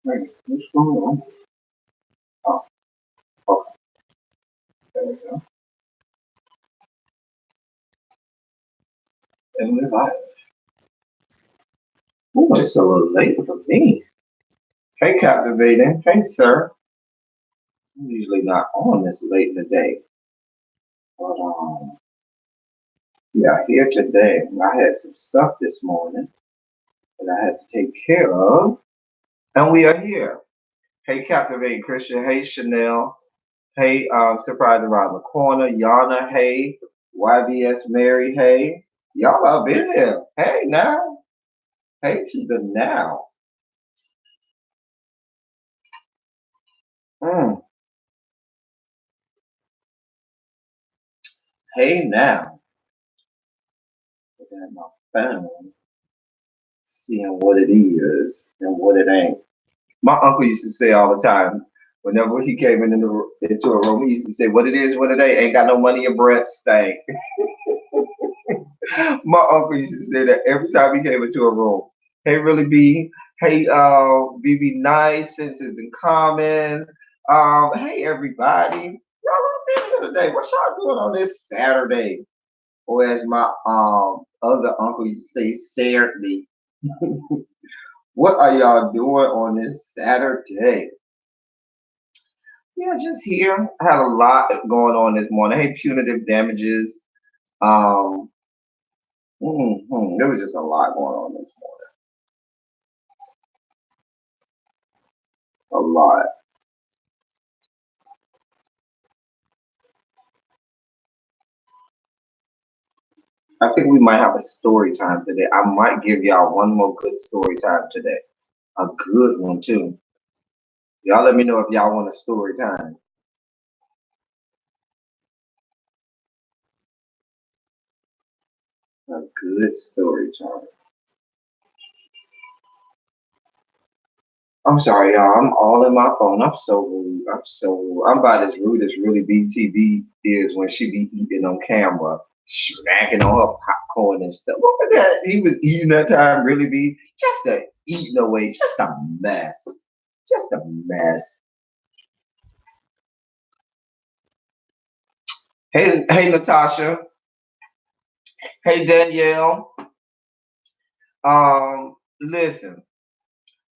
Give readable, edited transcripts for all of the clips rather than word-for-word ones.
Hey, what's going on? Oh, okay, there we go. And we're live. Ooh, it's a little late for me. Hey, Captivating. Hey, sir. I'm usually not on this late in the day. But, yeah, here today. I had some stuff this morning that I had to take care of. And we are here. Hey, Captivating Christian. Hey, Chanel. Hey, Surprise Around the Corner. Yana. Hey, YBS Mary. Hey. Y'all have been here. Hey, now. Hey to the now. Mm. Hey now. Look at my phone, seeing what it is and what it ain't. My uncle used to say all the time, whenever he came into a room, he used to say, "What it is, what it ain't got no money or breath stank." My uncle used to say that every time he came into a room. Hey, really be. Hey, BB Nice, Senses in Common. Hey, everybody. Y'all are here today. What y'all doing on this Saturday? Or as my other uncle used to say, Saturday. What are y'all doing on this Saturday? Yeah, just here. I had a lot going on this morning. Hey, punitive damages. Um, there was just a lot going on this morning. A lot. I think we might have a story time today. I might give y'all one more good story time today. A good one too. Y'all let me know if y'all want a story time. A good story time. I'm sorry, y'all. I'm all in my phone. I'm so rude. I'm so rude. I'm about as rude as really BTV is when she be eating on camera, smacking on her popcorn and stuff. What was that? He was eating that time, really be just a eating away, just a mess. Just a mess. Hey, Natasha. Hey, Danielle. Listen.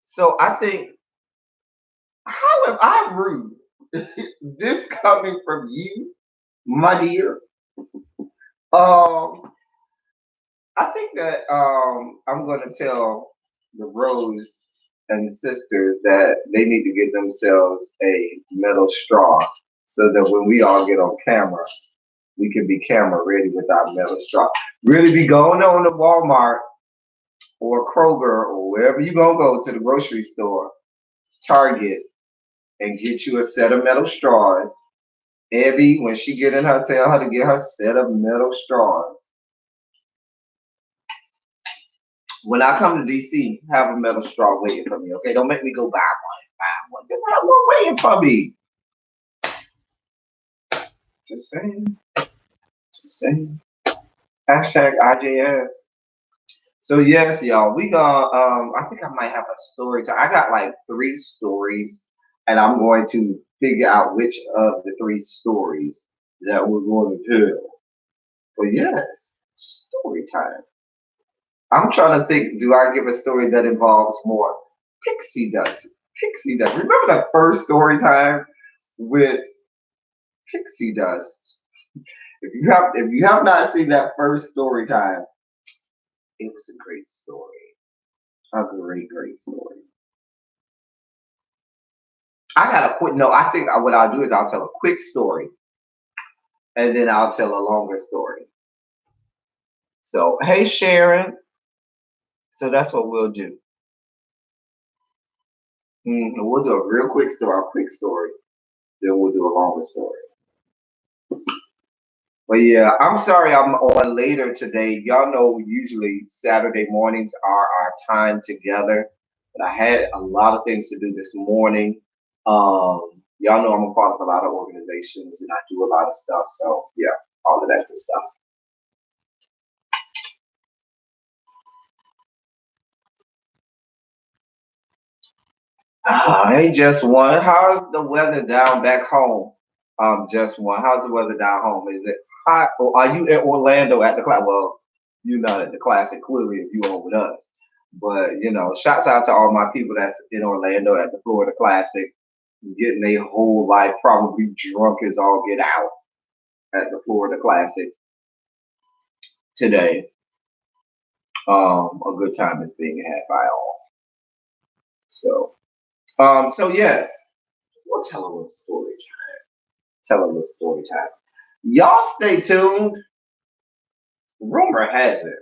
So I think, how am I rude? This coming from you, my dear. Um, I think that I'm going to tell the Rose and sisters that they need to get themselves a metal straw so that when we all get on camera, we can be camera ready with our metal straw. Really be going on to Walmart or Kroger or wherever you're going to go to the grocery store, Target, and get you a set of metal straws. Abby, when she get in her, tell her to get her set of metal straws. When I come to DC, have a metal straw waiting for me. Okay, don't make me go buy one. Just have one waiting for me. Just saying. Just saying. Hashtag IJS. So yes, y'all, we gonna. I think I might have a story. I got like 3 stories, and I'm going to figure out which of the 3 stories that we're going to tell. But yes, story time. I'm trying to think. Do I give a story that involves more pixie dust? Pixie dust. Remember the first story time with pixie dust? If you have not seen that first story time, it was a great story. A great story. I got a quick. No, I think what I'll do is I'll tell a quick story and then I'll tell a longer story. So hey Sharon. So that's what we'll do. We'll do a real quick story, a quick story. Then we'll do a longer story. But yeah, I'm sorry I'm on later today. Y'all know usually Saturday mornings are our time together. But I had a lot of things to do this morning. Y'all know I'm a part of a lot of organizations and I do a lot of stuff. So yeah, all of that good stuff. Hey, just one. How's the weather down back home? Just one. How's the weather down home? Is it hot, or are you in Orlando at the class? Well, you're not at the classic, clearly, if you are with us. But shouts out to all my people that's in Orlando at the Florida Classic, getting their whole life probably drunk as all get out at the Florida Classic today. A good time is being had by all. So yes, we'll tell a little story time. Tell a little story time. Y'all stay tuned. Rumor has it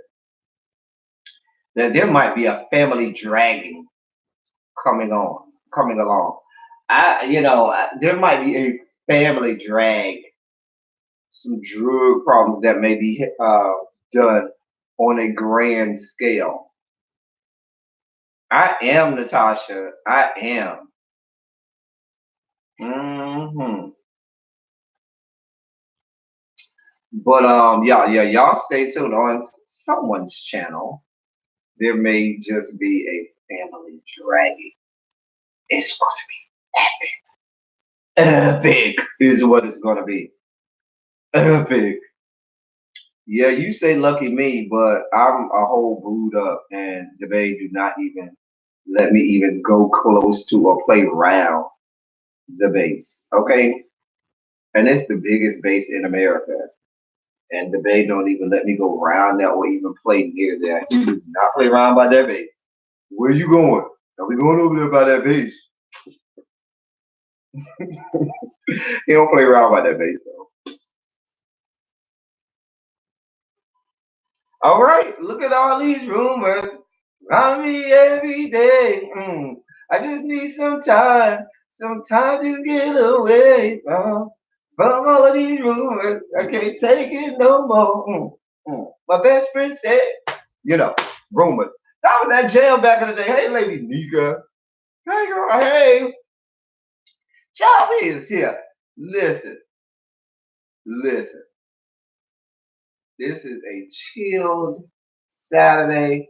that there might be a family dragging coming along. There might be a family drag, some drug problems that may be done on a grand scale. I am Natasha. I am. hmm But y'all stay tuned on someone's channel. There may just be a family dragging. It's gonna be epic. Is what it's gonna be. Epic. Yeah, you say lucky me, but I'm a whole brewed up, and they do not even let me even go close to or play around the base. Okay, and it's the biggest base in America, and the Bay don't even let me go around that or even play near there. He do not play around by that base. Where you going? Are we going over there by that base? He don't play around by that base though. All right, look at all these rumors around me every day. I just need some time to get away from all of these rumors. I can't take it no more. My best friend said, you know, rumors. That was that jam back in the day. Hey, Lady Nika. Hey, girl. Hey, Job is here. Listen, listen. This is a chilled Saturday.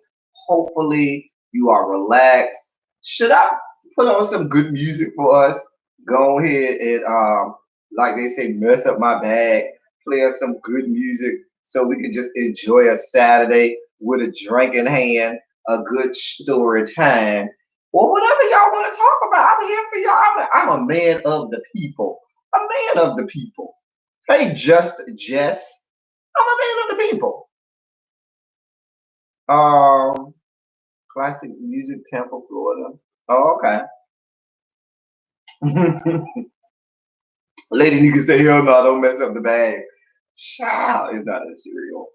Hopefully, you are relaxed. Should I put on some good music for us? Go ahead and, like they say, mess up my bag, play us some good music so we can just enjoy a Saturday with a drink in hand, a good story time. Well, whatever y'all want to talk about, I'm here for y'all. I'm a man of the people. A man of the people. Hey, Just Jess. I'm a man of the people. Um, Classic music, Tampa, Florida. Oh, okay. Lady, you can say, hell no, don't mess up the bag. Child is not a cereal.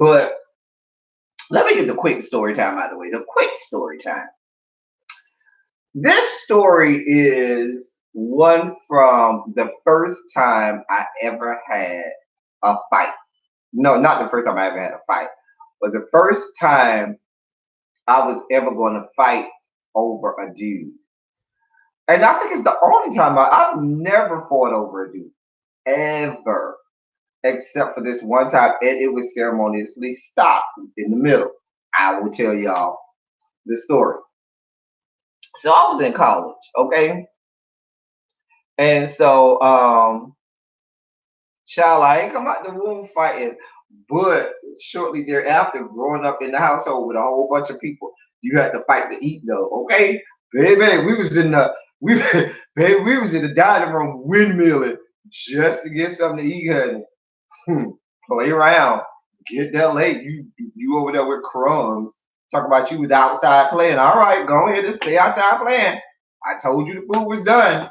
But let me get the quick story time out of the way. The quick story time. This story is one from the first time I ever had a fight. No, not the first time I ever had a fight, but the first time I was ever going to fight over a dude. And I think it's the only time I've never fought over a dude, ever, except for this one time, and it was ceremoniously stopped in the middle. I will tell y'all the story. So I was in college, okay? And so, child, I ain't come out the womb fighting, but shortly thereafter, growing up in the household with a whole bunch of people, you had to fight to eat though, okay? Baby, we baby, we was in the dining room windmilling just to get something to eat, honey. Play around, get there late. You over there with crumbs. Talk about you was outside playing. All right, go ahead and stay outside playing. I told you the food was done.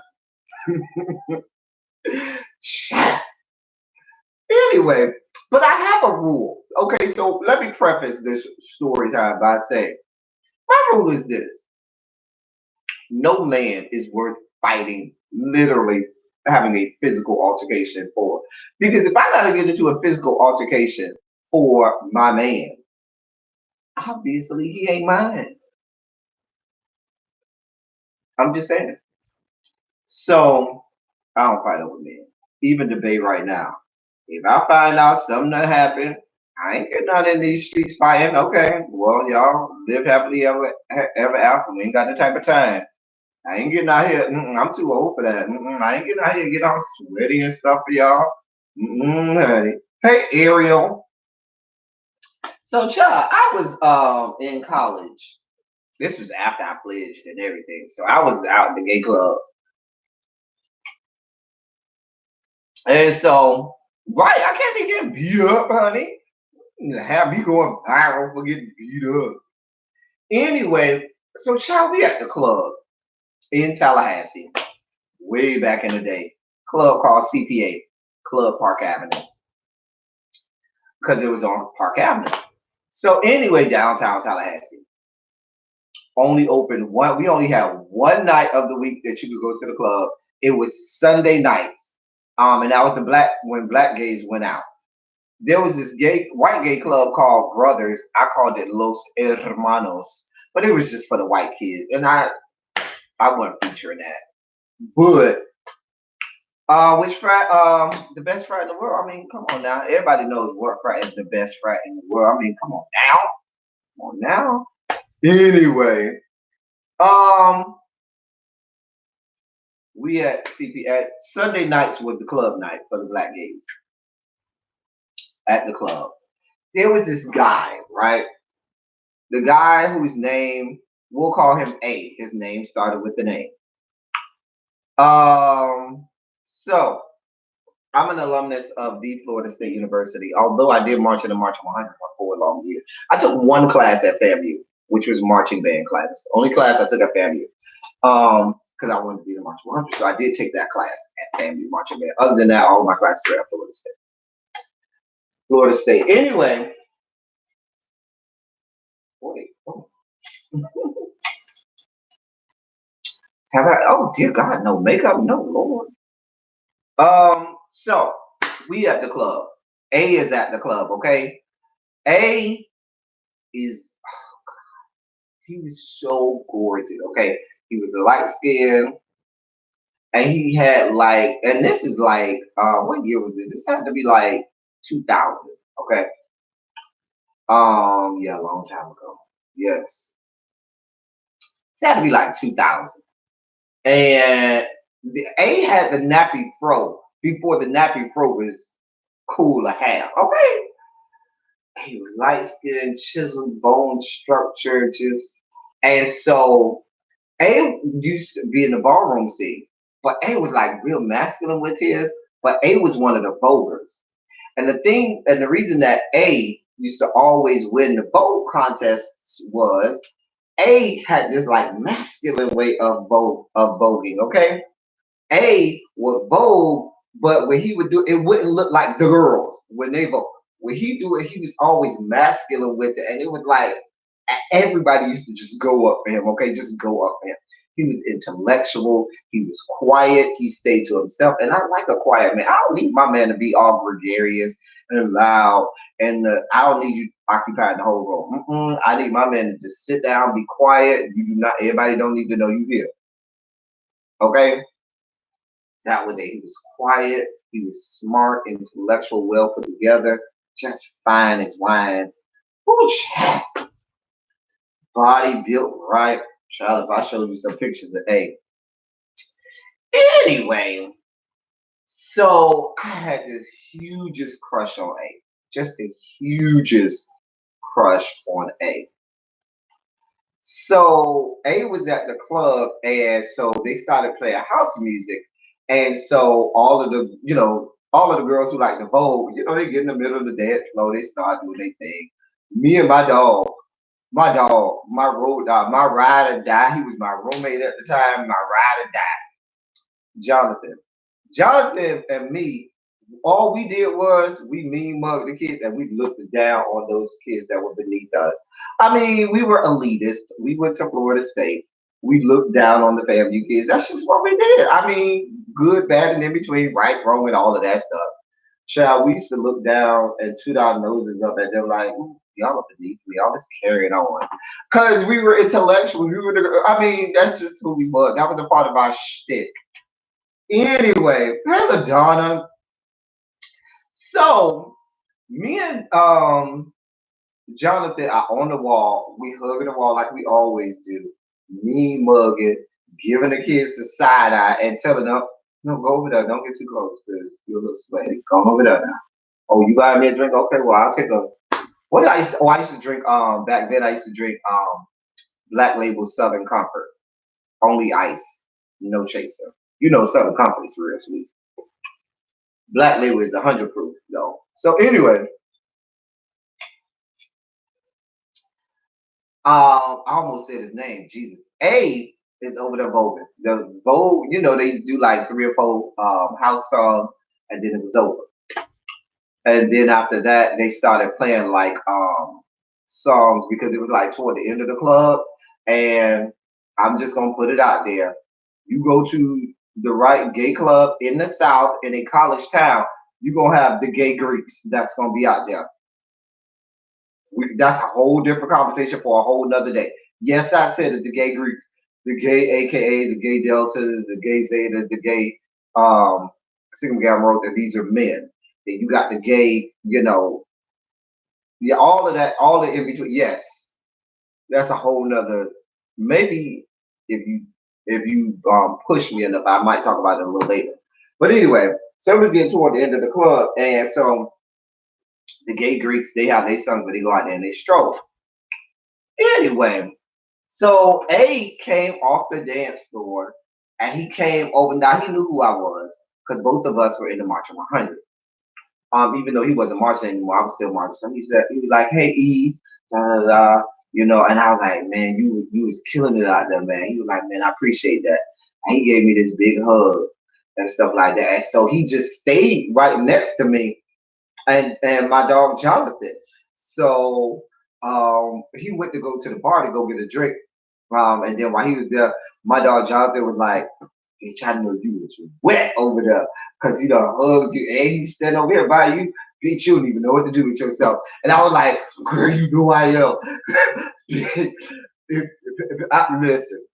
Anyway, but I have a rule. Okay, so let me preface this story time by saying my rule is this: no man is worth fighting, literally having a physical altercation for. Because if I gotta get into a physical altercation for my man, obviously he ain't mine. I'm just saying. So I don't fight over men. Even debate right now. If I find out something that happened, I ain't getting out in these streets fighting. Okay, well y'all live happily ever after. We ain't got the type of time. I ain't getting out here. I'm too old for that. I ain't getting out here getting all sweaty and stuff for y'all. Honey. Hey, Ariel. So, child, I was in college. This was after I pledged and everything. So I was out in the gay club. And so, right, I can't be getting beat up, honey. Have me going viral for getting beat up. Anyway, so child, we at the club in Tallahassee, way back in the day. Club called CPA, Club Park Avenue, because it was on Park Avenue. So anyway, downtown Tallahassee only opened one. We only had one night of the week that you could go to the club. It was Sunday nights, and that was the when black gays went out. There was this white gay club called Brothers. I called it Los Hermanos, but it was just for the white kids, and I wasn't featuring that. But which frat? The best frat in the world. I mean, come on now. Everybody knows what frat is the best frat in the world. I mean, come on now. Come on now. Anyway, we at CP at Sunday nights was the club night for the black gays at the club. There was this guy, right? The guy whose name we'll call him A. His name started with the name. So I'm an alumnus of the Florida State University, although I did march in the March 100 for 4 long years. I took one class at FAMU, which was marching band class. It's the only class I took at FAMU, because I wanted to be in March 100. So I did take that class at FAMU marching band. Other than that, all of my classes were at Florida State. Florida State. Anyway. Wait. Oh. Have I? Oh dear God, no makeup, no Lord. So we at the club. A is at the club, okay? A is, oh God, he was so gorgeous, okay? He was light skinned, and he had like, and this is like, what year was this? This had to be like 2000, okay? Yeah, a long time ago. Yes, this had to be like 2000, and the A had the nappy fro before the nappy fro was cool to have, okay? He was light skinned, chiseled bone structure, just and so A used to be in the ballroom scene, but A was like real masculine with his, but A was one of the voters. And the thing and the reason that A used to always win the vote contests was A had this like masculine way of voting, okay? A would vote, but when he would do it, wouldn't look like the girls when they vote. When he do it, he was always masculine with it, and it was like everybody used to just go up for him. Okay, just go up for him. He was intellectual. He was quiet. He stayed to himself, and I like a quiet man. I don't need my man to be all gregarious and loud, and I don't need you occupying the whole room. I need my man to just sit down, be quiet. You do not. Everybody don't need to know you here. Okay. That was it. He was quiet. He was smart, intellectual, well put together, just fine as wine. Ooh, body built right. Child, if I showed you some pictures of A. Anyway, so I had this hugest crush on A. Just the hugest crush on A. So A was at the club, and so they started playing house music. And so all of the, all of the girls who like the Vogue, they get in the middle of the dance floor, they start doing their thing. Me and my dog, my road dog, my ride or die. He was my roommate at the time, my ride or die. Jonathan. Jonathan and me, all we did was we mean mugged the kids and we looked down on those kids that were beneath us. I mean, we were elitist. We went to Florida State. We looked down on the FAMU kids. That's just what we did. I mean, good, bad, and in between, right, wrong, and all of that stuff. Child, we used to look down and toot our noses up at them like, y'all are beneath me. Y'all just carrying on. Because we were intellectual. I mean, that's just who we were. That was a part of our shtick. Anyway, hello, Donna. So me and Jonathan are on the wall. We hugging the wall like we always do. Me mugging. giving the kids the side eye and telling them, no, go over there. Don't get too close because you're a little sweaty. Go over there now. Oh, you buy me a drink? Okay, well, I'll take a. What did I used to, oh, I used to drink, back then I used to drink, Black Label Southern Comfort. Only ice. No chaser. You know, Southern Comfort is real sweet. Black Label is the 100 proof, though. So, anyway, I almost said his name, Jesus. A is over there voting. The vote, you know, they do like three or four house songs, and then it was over. And then after that, they started playing like songs because it was like toward the end of the club. And I'm just gonna put it out there. You go to the right gay club in the South in a college town, you're gonna have the gay Greeks that's gonna be out there. That's a whole different conversation for a whole nother day. Yes, I said it, the gay Greeks, the gay AKA, the gay Deltas, the gay Zetas, the gay Sigma Gamma Rho, that these are men. Then you got the gay, you know, yeah, all of that, all the in between. Yes, that's a whole nother. Maybe if you push me enough, I might talk about it a little later. But anyway, so we're getting toward the end of the club, and so the gay Greeks they have their songs, but they go out there and they stroll. Anyway, so A came off the dance floor, and he came over. Now he knew who I was because both of us were in the March of 100. Even though he wasn't marching anymore, I was still marching. So he was like, "Hey E, da da da," you know, and I was like, "Man, you was killing it out there, man." He was like, "Man, I appreciate that." And he gave me this big hug and stuff like that. And so he just stayed right next to me and my dog Jonathan. So he went to go to the bar to go get a drink. And then while he was there, my dog Jonathan was like, bitch, I know you was wet over there because he done hugged you and he's standing over here by you. Bitch, you don't even know what to do with yourself. And I was like, girl, you know I am. Listen,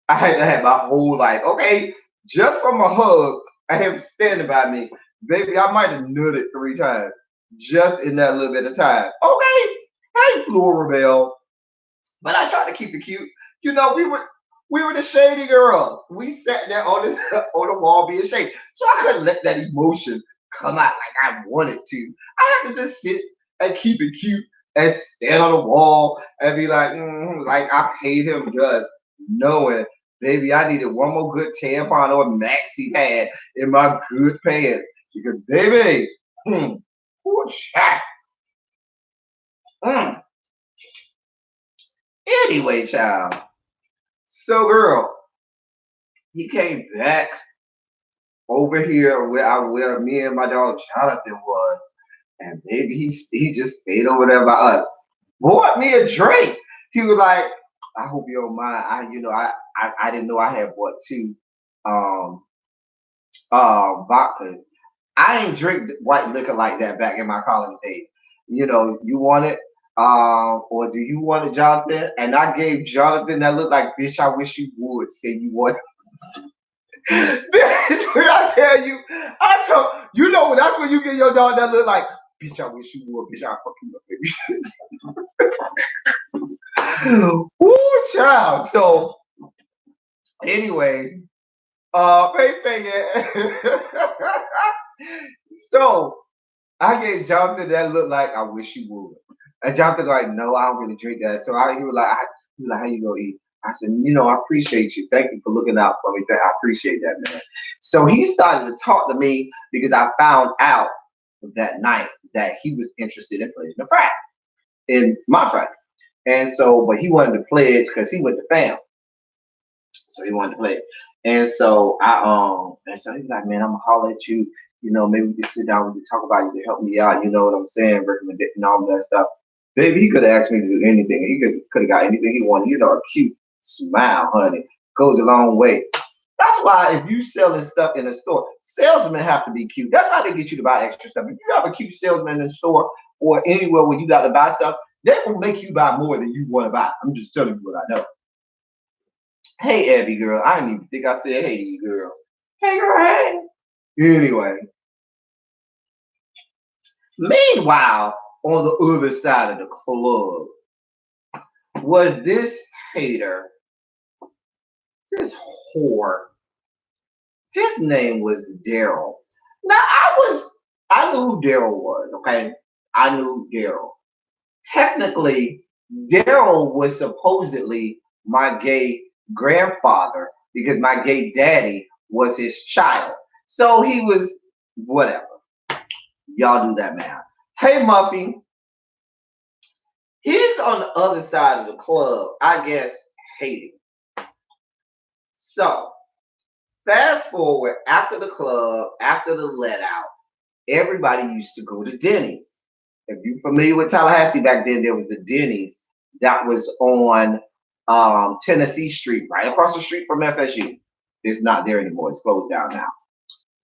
I had to have my whole life. Okay, just from a hug and him standing by me, baby, I might have nutted 3 times just in that little bit of time. Okay, hey, Flora Bell. But I tried to keep it cute. You know, we were the shady girls. We sat there on this on the wall being shady. So I couldn't let that emotion come out like I wanted to. I had to just sit and keep it cute and stand on the wall and be like, like I paid him just knowing, baby, I needed one more good tampon or maxi pad in my good pants. Because baby, poor chat. Mm. Anyway, child. So girl, he came back over here where me and my dog Jonathan was, and baby he just stayed over there by us. Bought me a drink. He was like, I hope you don't mind. I didn't know I had bought 2 um vodkas. I ain't drink white liquor like that back in my college days. You know, you want it? Or do you want it, Jonathan? And I gave Jonathan that look like, bitch, I wish you would say you want. Bitch, when I tell you, I told you know that's when you get your dog that look like, bitch, I wish you would, bitch, I'll fuck you up, baby. Ooh, child. So anyway, pay figure. So I gave Jonathan that look like I wish you would. And Jonathan like, no, I don't really drink that. So he was like, how you gonna eat? I said, I appreciate you. Thank you for looking out for me. I appreciate that, man. So he started to talk to me because I found out that night that he was interested in playing the frat in my frat. And so, but he wanted to play it because he went to fam. So he wanted to play it. And so and so he's like, man, I'm gonna holler at you. Maybe we can sit down, we can talk about it, you can help me out, you know what I'm saying, recommend it and all that stuff. Baby, he could have asked me to do anything. He could have got anything he wanted. A cute smile, honey, goes a long way. That's why if you selling stuff in a store, salesmen have to be cute. That's how they get you to buy extra stuff. If you have a cute salesman in the store or anywhere where you got to buy stuff, they will make you buy more than you want to buy. I'm just telling you what I know. Hey, Abby girl. I didn't even think I said hey to you, girl. Hey, girl, hey. Anyway. Meanwhile, on the other side of the club was this hater this whore. His name was Daryl. Now I knew who Daryl was. Okay, I knew Daryl. Technically, Daryl was supposedly my gay grandfather because my gay daddy was his child. So he was whatever. Y'all do that math. Hey, Muffy, he's on the other side of the club, I guess, hating. So, fast forward after the club, after the let out, everybody used to go to Denny's. If you're familiar with Tallahassee back then, there was a Denny's that was on Tennessee Street, right across the street from FSU. It's not there anymore. It's closed down now.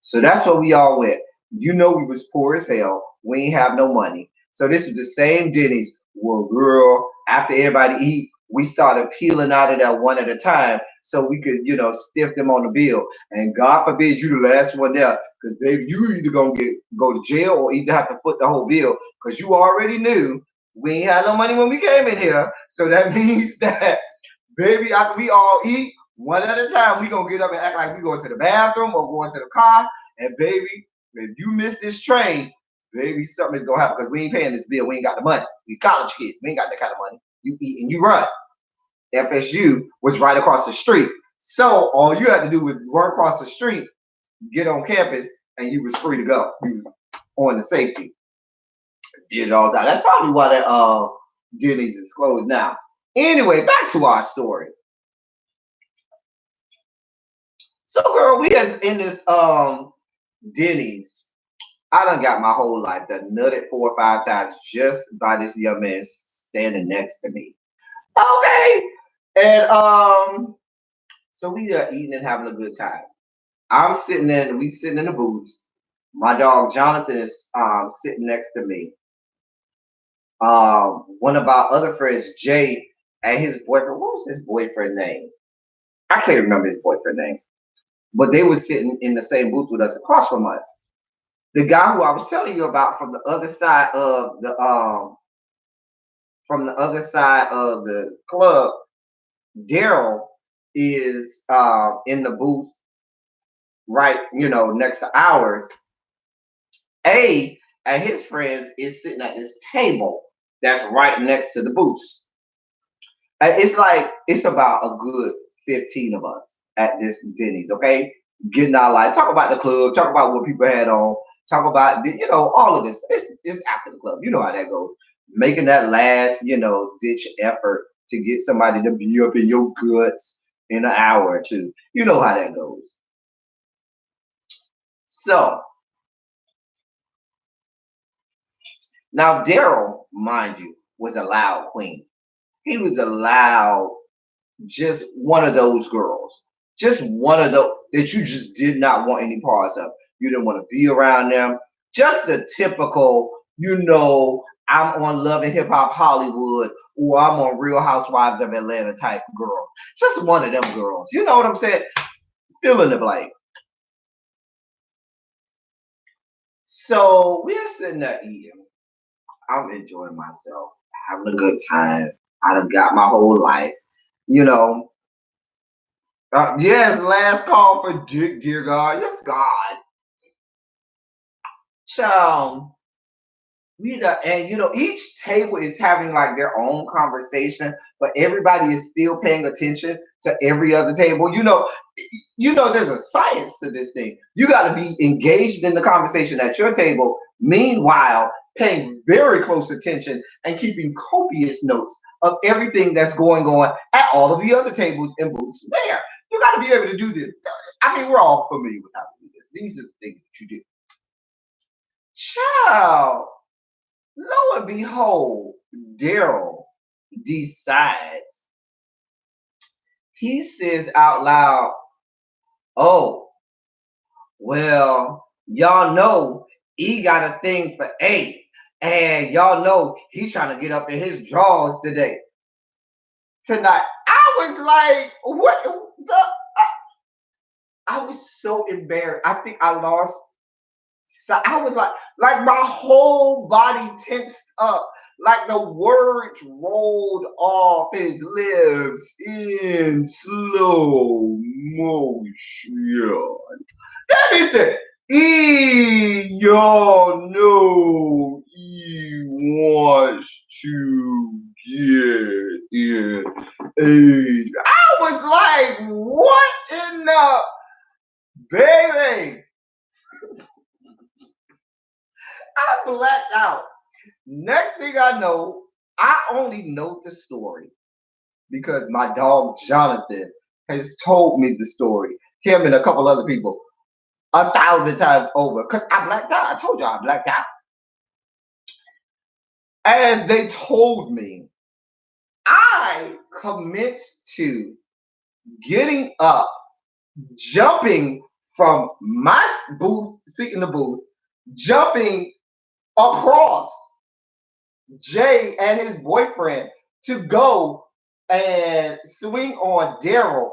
So that's where we all went. You know, we was poor as hell. We ain't have no money. So this is the same Denny's. Well, girl, after everybody eat, we started peeling out of that one at a time so we could, stiff them on the bill. And God forbid you the last one there, because baby, you either gonna go to jail or either have to foot the whole bill, because you already knew we ain't had no money when we came in here. So that means that, baby, after we all eat, one at a time, we gonna get up and act like we going to the bathroom or going to the car. And baby, if you miss this train, baby, something is gonna happen because we ain't paying this bill. We ain't got the money. We college kids. We ain't got that kind of money. You eat and you run. FSU was right across the street. So all you had to do was run across the street, get on campus, and you was free to go. You was on the safety. Did it all the time. That's probably why that Denny's is closed now. Anyway, back to our story. So, girl, we is in this Denny's. I done got my whole life done nutted 4 or 5 times just by this young man standing next to me. Okay. And so we are eating and having a good time. We sitting in the booths. My dog Jonathan is sitting next to me. One of our other friends, Jay, and his boyfriend, what was his boyfriend name? I can't remember his boyfriend name. But they were sitting in the same booth with us across from us. The guy who I was telling you about from the other side of the club, Daryl is in the booth right, next to ours. A and his friends is sitting at this table that's right next to the booths. And it's about a good 15 of us at this Denny's, okay? Getting our life, talk about the club, talk about what people had on, talk about all of this. It's after the club. You know how that goes. Making that last, ditch effort to get somebody to be up in your guts in an hour or two. You know how that goes. So now Daryl, mind you, was a loud queen. He was a loud, just one of those girls. Just one of those that you just did not want any parts of. You didn't want to be around them. Just the typical, I'm on Love and Hip Hop Hollywood or I'm on Real Housewives of Atlanta type girls. Just one of them girls. You know what I'm saying? Fill in the blank. So we're sitting there eating. I'm enjoying myself, having a good time. I done got my whole life. You know, yes, last call for Dick, dear God. Yes, God. Child, and each table is having like their own conversation, but everybody is still paying attention to every other table. There's a science to this thing. You got to be engaged in the conversation at your table, meanwhile paying very close attention and keeping copious notes of everything that's going on at all of the other tables and booths there. You got to be able to do this. I mean, we're all familiar with how to do this. These are the things that you do. Child, lo and behold, Daryl decides. He says out loud, "Oh, well, y'all know E got a thing for A, and y'all know he trying to get up in his drawers tonight." I was like, "What the?" I was so embarrassed. I think I lost So I was like my whole body tensed up, like the words rolled off his lips in slow motion. That is it. Y'all know he wants to get in age. I was like, what in the baby? I blacked out. Next thing I know, I only know the story because my dog Jonathan has told me the story. Him and a couple other people 1,000 times over. Cause I blacked out. I told you I blacked out. As they told me, I commenced to getting up, jumping from my booth, seat in the booth, jumping across Jay and his boyfriend to go and swing on Daryl.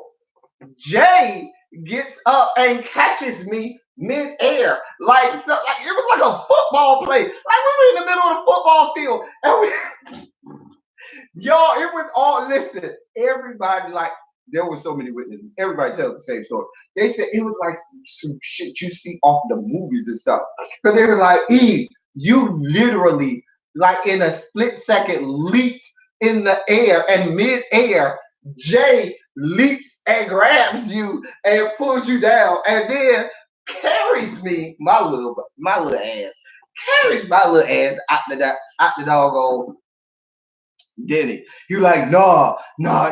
Jay gets up and catches me mid-air, like so, like it was like a football play. Like we were in the middle of the football field, and y'all, it was all listen. Everybody like there were so many witnesses. Everybody tells the same story. They said it was like some shit you see off the movies and stuff. Because they were like, "E, you literally like in a split second leaped in the air and mid-air. Jay leaps and grabs you and pulls you down, and then carries me, my little ass, carries my little ass out the doggone Denny. You like, nah,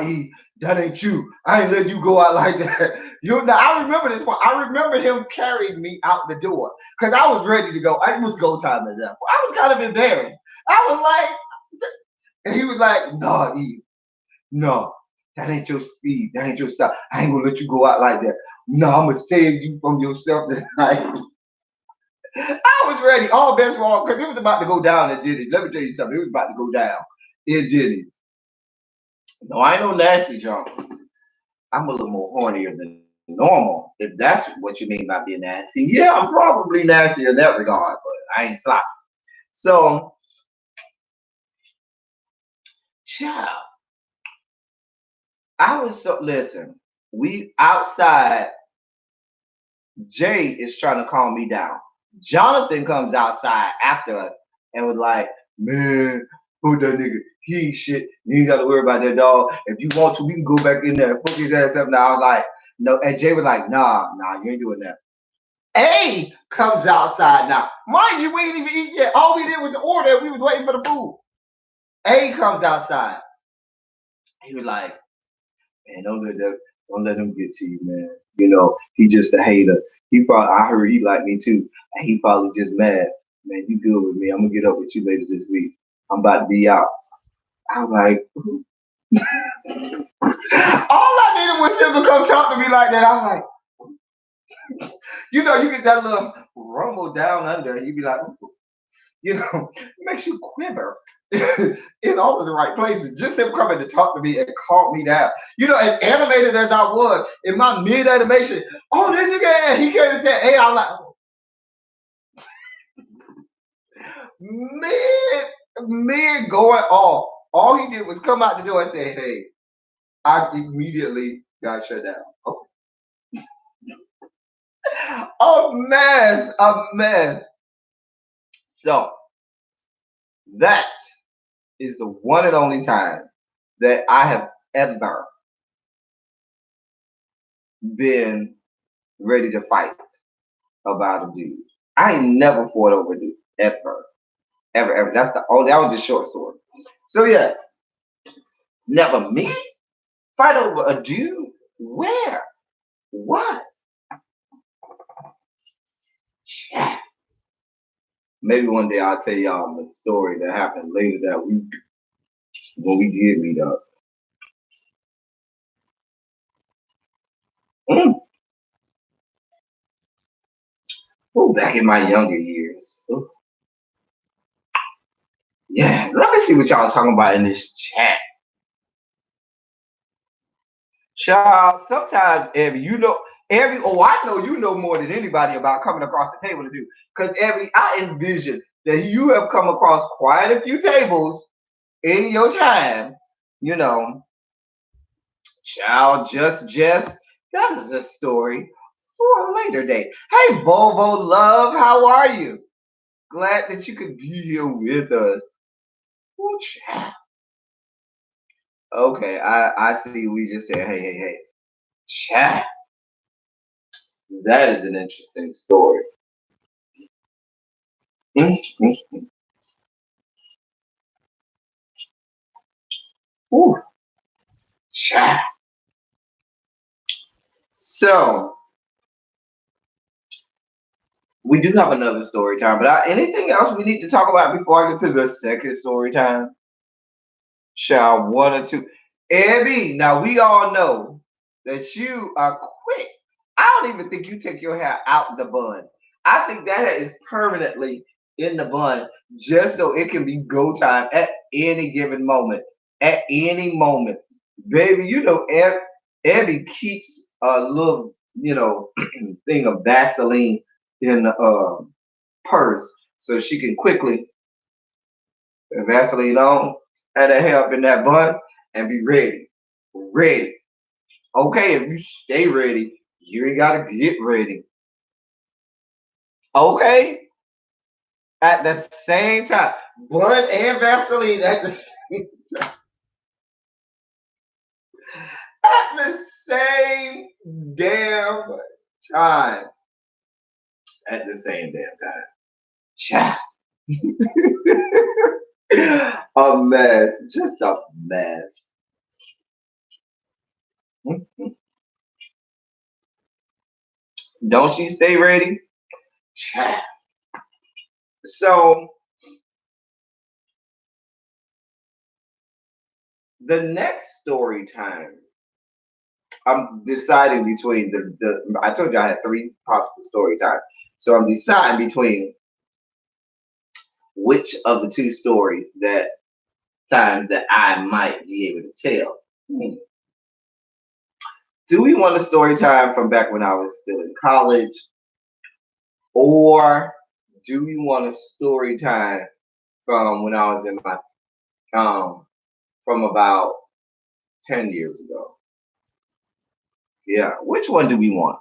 E, that ain't you. I ain't let you go out like that. You now I remember this one. I remember him carrying me out the door because I was ready to go. It was go time at that point. I was kind of embarrassed. I was like, and he was like, nah, E, no, that ain't your speed. That ain't your style. I ain't gonna let you go out like that. No, I'm gonna save you from yourself tonight. I was ready. All bets were on because it was about to go down at Denny's. Let me tell you something. It was about to go down in Denny's. No, I ain't no nasty junk. I'm a little more hornier than normal. If that's what you mean by being nasty, yeah, I'm probably nasty in that regard, but I ain't sloppy. So, child, I was so listen. We outside. Jay is trying to calm me down. Jonathan comes outside after us and was like, "Man, who that nigga? He ain't shit. You ain't got to worry about that dog. If you want to, we can go back in there and fuck his ass up." Now I was like, "No," and Jay was like, "Nah, you ain't doing that." A comes outside now. Mind you, we ain't even eat yet. All we did was order. We was waiting for the food. A comes outside. He was like, "Man, don't let him get to you, man. You know, he just a hater. He probably, I heard he like me too, and he probably just mad. Man, you good with me? I'm gonna get up with you later this week. I'm about to be out." I was like, all I needed was him to come talk to me like that. I was like, you know, you get that little rumble down under, and you be like, you know, it makes you quiver in all of the right places. Just him coming to talk to me and calm me down. You know, as animated as I was in my mid animation, oh, this nigga, he came and said, "Hey," I was like, mid going off. All he did was come out the door and say, "Hey." I immediately got shut down. Oh. A mess. So that is the one and only time that I have ever been ready to fight about a dude. I ain't never fought over a dude. Ever. That was the short story. So yeah, never me fight over a dude. Where? What? Yeah. Maybe one day I'll tell y'all the story that happened later that week when we did meet up. Mm. Oh, back in my younger years. Ooh. Yeah, let me see what y'all was talking about in this chat. Child, sometimes, Abby, you know, I know you know more than anybody about coming across the table to do. Because I envision that you have come across quite a few tables in your time, you know, child, just that is a story for a later date. Hey, Volvo Love, how are you? Glad that you could be here with us. Ooh, child. Okay, I see. We just said, hey, child. That is an interesting story. Mm-hmm. Ooh, child. So we do have another story time, but anything else we need to talk about before I get to the second story time? Shall one or two? Abby, now we all know that you are quick. I don't even think you take your hair out the bun. I think that hair is permanently in the bun just so it can be go time at any given moment. At any moment. Baby, Abby keeps a little, thing of Vaseline in the purse so she can quickly Vaseline on, had her hair up in that bun, and be ready. Ready. Okay, if you stay ready, you ain't gotta get ready. Okay? At the same time. Bun and Vaseline at the same time. At the same damn time. At the same damn time. Cha. A mess. Just a mess. Don't she stay ready? Cha. So the next story time, I'm deciding between the I told you I had three possible story times. So I'm deciding between which of the two stories that I might be able to tell. Hmm. Do we want a story time from back when I was still in college? Or do we want a story time from when I was in my from about 10 years ago? Yeah. Which one do we want?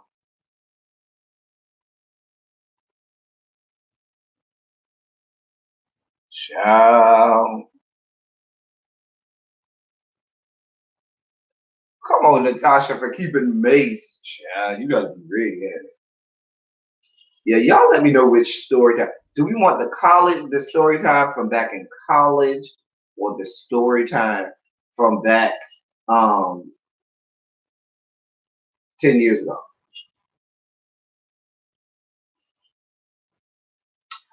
Child. Come on, Natasha, for keeping Mace. Child, you gotta be ready. Yeah, y'all let me know which story time. Do we want the story time from back in college, or the story time from back um 10 years ago?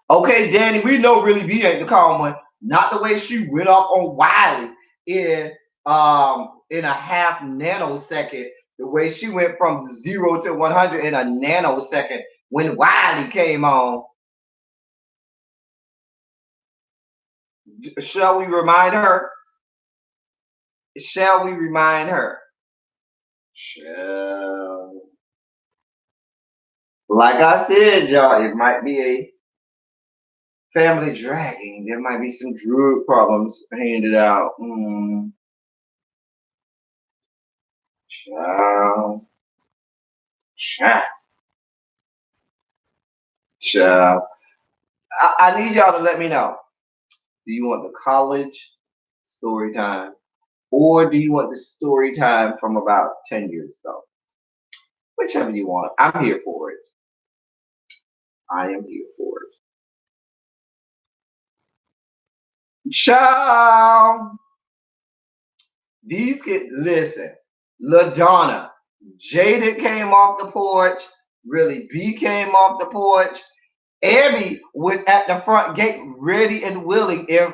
Okay, Danny, we know really B ain't the calm one. Not the way she went off on Wiley in a half nanosecond. The way she went from 0 to 100 in a nanosecond when Wiley came on. Shall we remind her? Shall we remind her? Shall. Like I said, y'all, it might be a family dragging. There might be some drug problems handed out. Child, child, child. I need y'all to let me know. Do you want the college story time, or do you want the story time from about 10 years ago? Whichever you want. I'm here for it. I am here for it. Child. These kids, listen, LaDonna, Jaded came off the porch, really B came off the porch. Abby was at the front gate, ready and willing if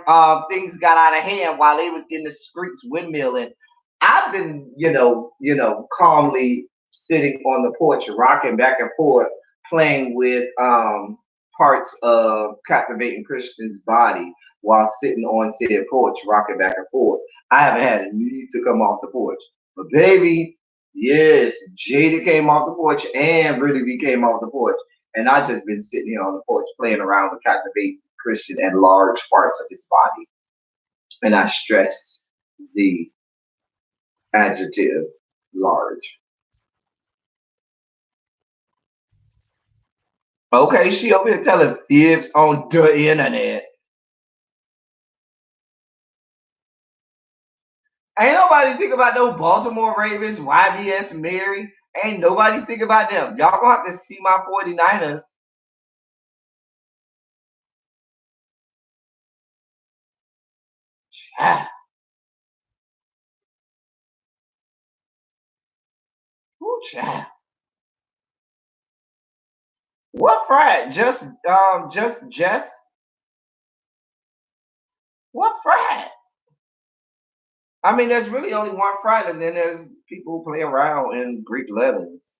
things got out of hand while they was in the streets windmilling. I've been, calmly sitting on the porch, rocking back and forth, playing with parts of captivating Christian's body while sitting on said porch, rocking back and forth. I haven't had a need to come off the porch, but baby. Yes, Jada came off the porch and Really B came off the porch. And I just been sitting here on the porch playing around with Captivate Christian and large parts of his body. And I stress the adjective large. Okay, she over here telling fibs on the internet. Ain't nobody think about no Baltimore Ravens, YBS Mary. Ain't nobody think about them. Y'all gonna have to see my 49ers. Child. Ooh, child. What frat? Just Jess? What frat? I mean, there's really only one frat, and then there's people who play around in Greek letters.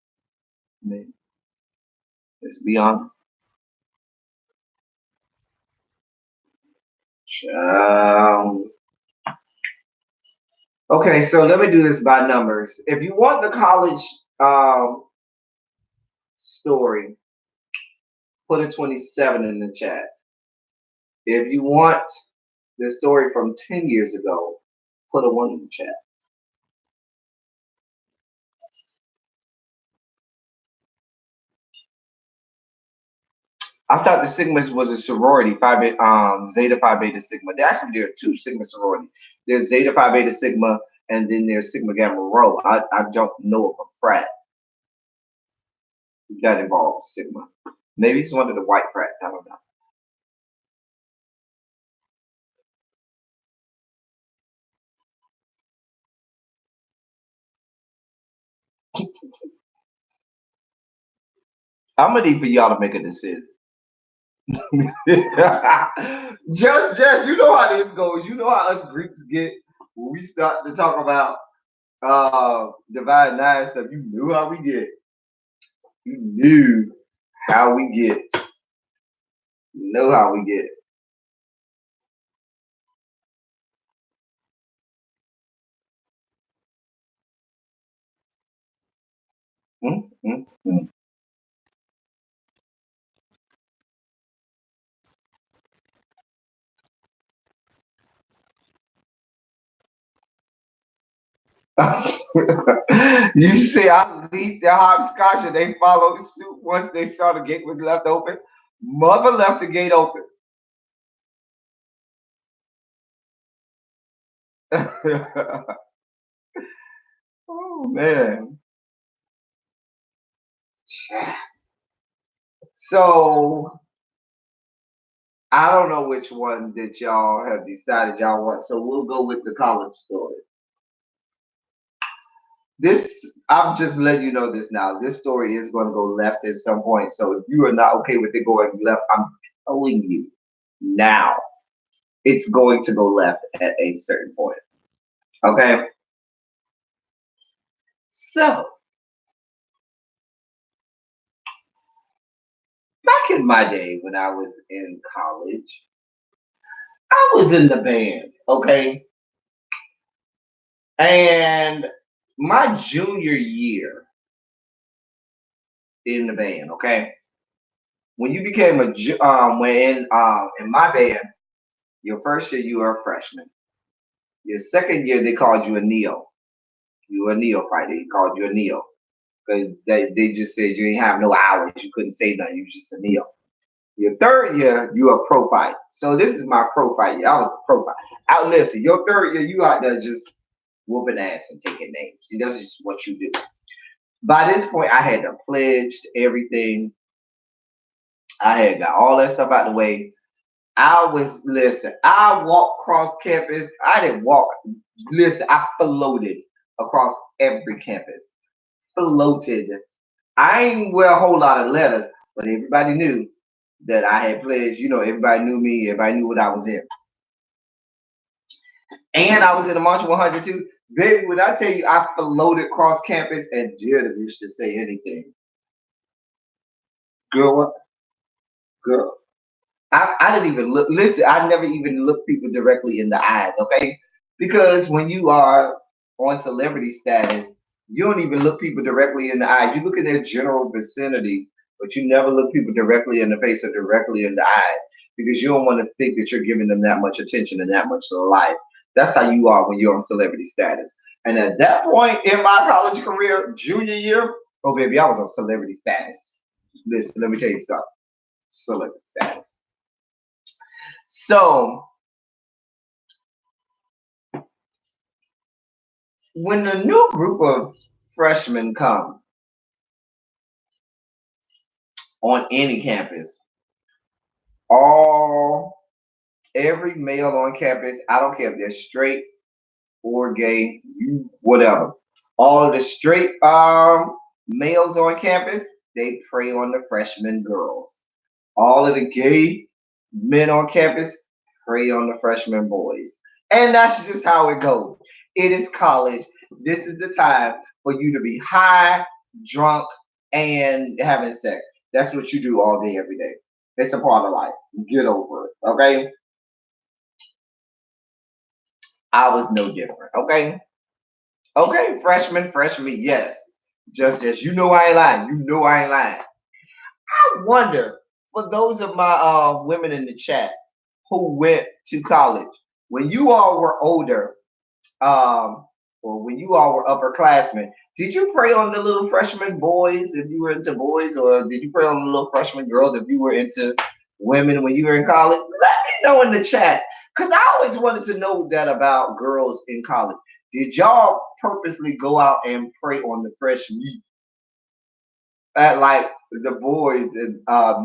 I mean, let's be honest. Um, okay, so let me do this by numbers. If you want the college um, story, put a 27 in the chat. If you want the story from 10 years ago, put a 1 in the chat. I thought the Sigmas was a sorority, Zeta Phi Beta Sigma. Actually, there are two Sigma sororities. There's Zeta Phi Beta Sigma, and then there's Sigma Gamma Rho. I don't know of a frat that involves Sigma. Maybe it's one of the white frats. I don't know. I'm gonna need for y'all to make a decision. just, you know how this goes. You know how us Greeks get when we start to talk about divine nine stuff. You knew how we get. You knew how we get. You know how we get. Mm, mm, mm. You say I leaped the hopscotch and they followed suit once they saw the gate was left open. Mother left the gate open. Oh man. So I don't know which one that y'all have decided y'all want. So we'll go with the college story. This, I'm just letting you know this now. This story is going to go left at some point. So if you are not okay with it going left, I'm telling you now, it's going to go left at a certain point. Okay. So back in my day when I was in college, I was in the band. Okay. And my junior year in the band. Okay. When you became when in my band, your first year you were a freshman. Your second year they called you a neo. You were a neophyte. They called you a neo because they just said you didn't have no hours. You couldn't say nothing. You was just a neo. Your third year you were a pro fight. So this is my pro fight year. I was a pro fight. Out listen, your third year you out there just whooping ass and taking names. See, that's just what you do. By this point, I had pledged everything. I had got all that stuff out the way. I was listen. I walked across campus. I didn't walk. Listen, I floated across every campus. Floated. I ain't wear a whole lot of letters, but everybody knew that I had pledged. You know, everybody knew me. Everybody knew what I was in. And I was in the March 100 too. Baby, when I tell you I floated across campus and didn't wish to say anything, girl, what? Girl, I didn't even look. Listen, I never even looked people directly in the eyes, okay? Because when you are on celebrity status, You don't even look people directly in the eye. You look in their general vicinity, but you never look people directly in the face or directly in the eyes because you don't want to think that you're giving them that much attention and that much life. That's how you are when you're on celebrity status. And at that point in my college career, junior year, oh baby, I was on celebrity status. Listen, let me tell you something. Celebrity status. So when the new group of freshmen come on any campus, all every male on campus, I don't care if they're straight or gay, you whatever. All of the straight males on campus, they prey on the freshman girls. All of the gay men on campus prey on the freshman boys. And that's just how it goes. It is college. This is the time for you to be high, drunk, and having sex. That's what you do all day, every day. It's a part of life. Get over it. Okay? I was no different. Okay? Okay, freshman, yes. Just as you know I ain't lying. You know I ain't lying. I wonder, for those of my women in the chat who went to college, when you all were older, um, or when you all were upperclassmen, did you prey on the little freshman boys if you were into boys, or did you prey on the little freshman girls if you were into women when you were in college? Let me know in the chat, because I always wanted to know that about girls in college. Did y'all purposely go out and prey on the fresh meat at like the boys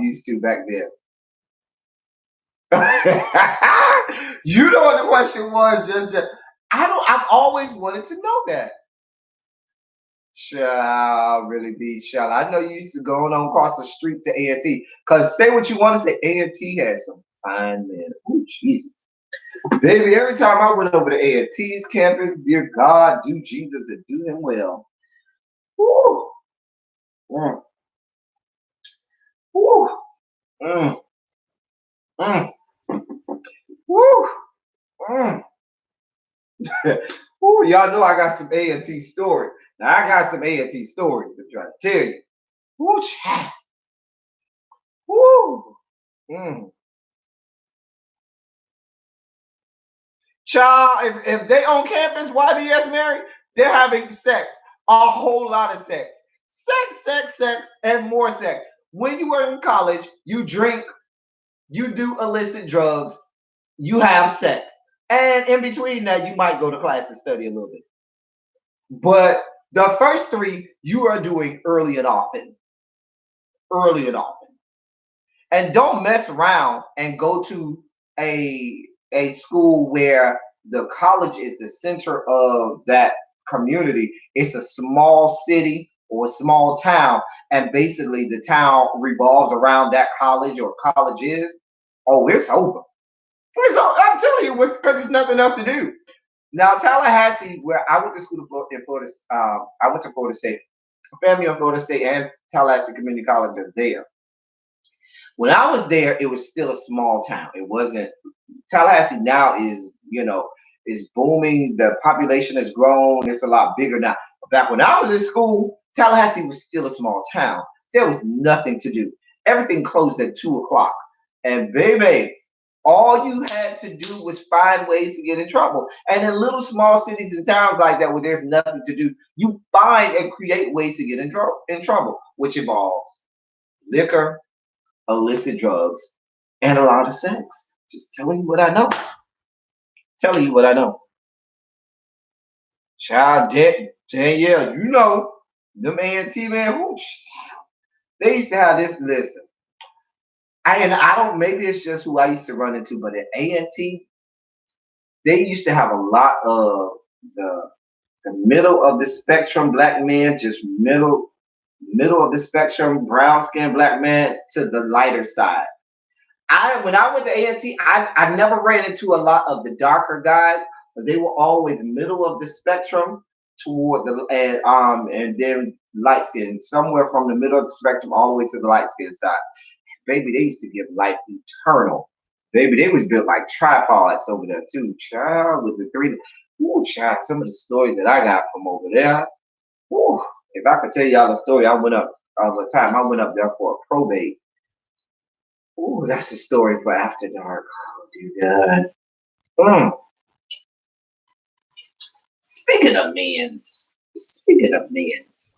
used to back then? You know what the question was? Just I don't. I've always wanted to know that. Shall really be shall. I know you used to going on across the street to A&T. Cause say what you want to say. A&T has some fine men. Oh Jesus, baby! Every time I went over to A&T's campus, dear God, do Jesus and do him well. Woo, mm, woo, mm, mm, woo, mm. Ooh, y'all know I got some A&T stories. Now I got some A&T stories. I'm trying to tell you. Woo, child. Woo. Mm. Child, if they on campus, YBS Mary, they're having sex. A whole lot of sex. Sex, and more sex. When you were in college, you drink, you do illicit drugs, you have sex. And in between that, you might go to class and study a little bit. But the first three, you are doing early and often. Early and often. And don't mess around and go to a school where the college is the center of that community. It's a small city or a small town, and basically the town revolves around that college or college is. Oh, it's over. I'm telling you, because there's nothing else to do. Now, Tallahassee, where I went to school in Florida, I went to Florida State. Family in Florida State and Tallahassee Community College are there. When I was there, it was still a small town. It wasn't. Tallahassee now is booming. The population has grown. It's a lot bigger now. But back when I was in school, Tallahassee was still a small town. There was nothing to do. Everything closed at 2 o'clock. And baby, all you had to do was find ways to get in trouble. And in little small cities and towns like that where there's nothing to do, you find and create ways to get in trouble, which involves liquor, illicit drugs, and a lot of sex. Just telling you what I know. Telling you what I know. Child, Danielle, you know, them A&T man, who they used to have this. Listen, I don't. Maybe it's just who I used to run into, but at A&T, they used to have a lot of the the middle of the spectrum black man, just middle of the spectrum brown skinned black man to the lighter side. When I went to A&T, I never ran into a lot of the darker guys, but they were always middle of the spectrum toward the and then light skin, somewhere from the middle of the spectrum all the way to the light skin side. Baby, they used to give life eternal. Baby, they was built like tripods over there too, child, with the three. Ooh, child, some of the stories that I got from over there. Whew, if I could tell y'all a story, I went up the time I went up there for a probate. Ooh, that's a story for after dark. Oh, dear God. Speaking of men's, speaking of men's,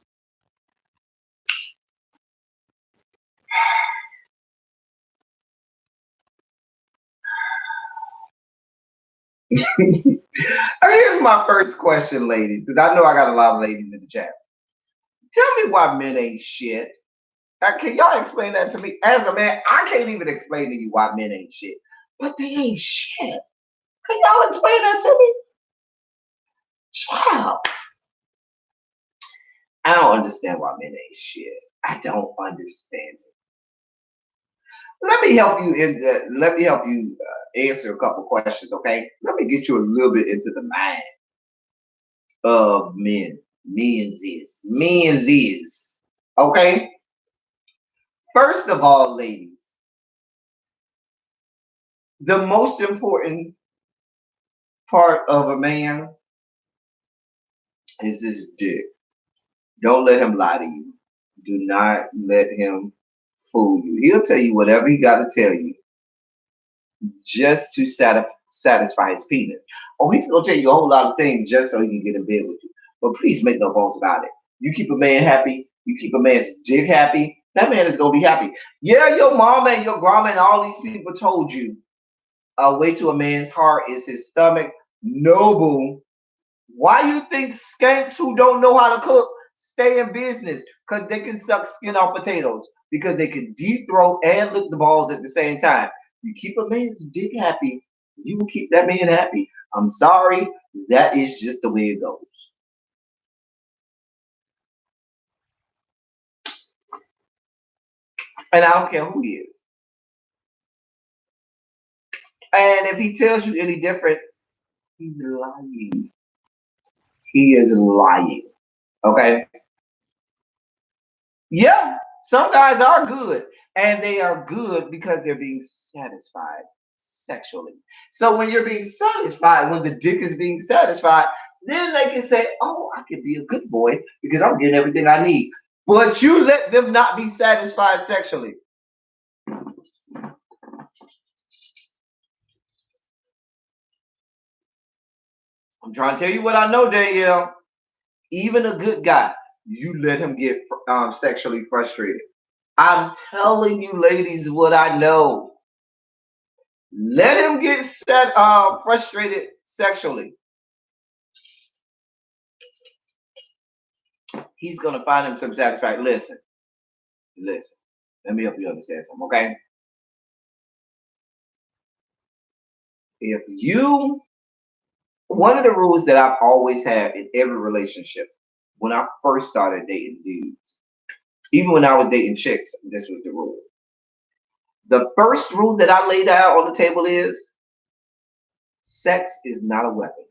here's my first question, ladies, because I know I got a lot of ladies in the chat. Tell me why men ain't shit. Can y'all explain that to me? As a man, I can't even explain to you why men ain't shit, but they ain't shit. Can y'all explain that to me? Child, I don't understand why men ain't shit. I don't understand it. Let me help you let me help you answer a couple questions, okay? Let me get you a little bit into the mind of men. Men's is. Okay? First of all, ladies, the most important part of a man is his dick. Don't let him lie to you. Do not let him fool you. He'll tell you whatever he got to tell you just to satisfy his penis. Oh, he's gonna tell you a whole lot of things just so he can get in bed with you. But please make no bones about it. You keep a man happy, you keep a man's dick happy, that man is gonna be happy. Yeah, your mama and your grandma and all these people told you a way to a man's heart is his stomach. No, boo. Why you think skanks who don't know how to cook stay in business? Because they can suck skin off potatoes. Because they can deep throat and lick the balls at the same time. You keep a man's dick happy, you will keep that man happy. I'm sorry, that is just the way it goes. And I don't care who he is. And if he tells you any different, he's lying. He is lying. Okay? Yeah, some guys are good, and they are good because they're being satisfied sexually. So when you're being satisfied, when the dick is being satisfied, then they can say, "Oh, I can be a good boy because I'm getting everything I need." But you let them not be satisfied sexually. I'm trying to tell you what I know, Danielle. Even a good guy, you let him get sexually frustrated. I'm telling you, ladies, what I know. Let him get frustrated sexually. He's gonna find him some satisfaction. Listen. Let me help you understand something, okay? If you, one of the rules that I've always had in every relationship, when I first started dating dudes, even when I was dating chicks, this was the rule. The first rule that I laid out on the table is sex is not a weapon.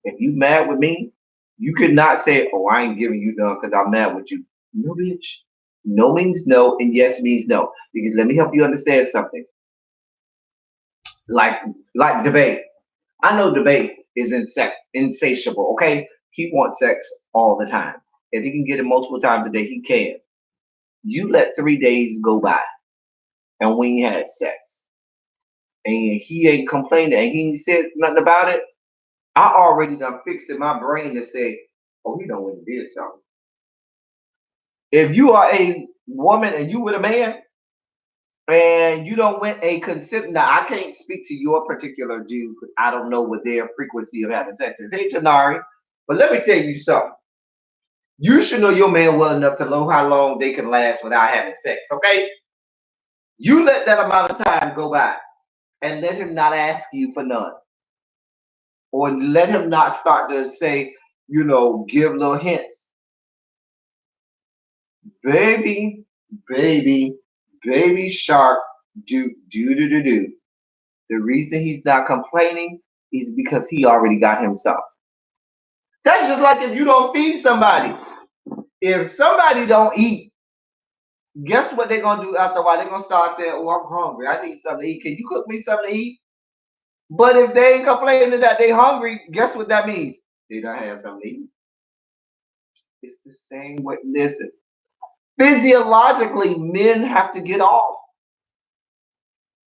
If you mad with me, you could not say, "Oh, I ain't giving you none because I'm mad with you." No, bitch. No means no, and yes means no. Because let me help you understand something. Like like debate. I know debate is insatiable. Okay, he wants sex all the time. If he can get it multiple times a day, he can. You let 3 days go by, and we ain't had sex, and he ain't complaining, and he ain't said nothing about it. I already done fixed in my brain to say, "Oh, he done went and did something." If you are a woman and you with a man and you don't went a consent, now I can't speak to your particular dude because I don't know what their frequency of having sex is. Hey, Tanari, but let me tell you something. You should know your man well enough to know how long they can last without having sex. Okay, you let that amount of time go by and let him not ask you for none, or let him not start to say, give little hints. Baby, baby, baby shark, do. The reason he's not complaining is because he already got himself. That's just like if you don't feed somebody. If somebody don't eat, guess what they're gonna do after a while? They're gonna start saying, "Oh, I'm hungry. I need something to eat. Can you cook me something to eat?" But if they ain't complaining that they hungry, guess what that means? They don't have something to eat. It's the same way. Listen, physiologically, men have to get off.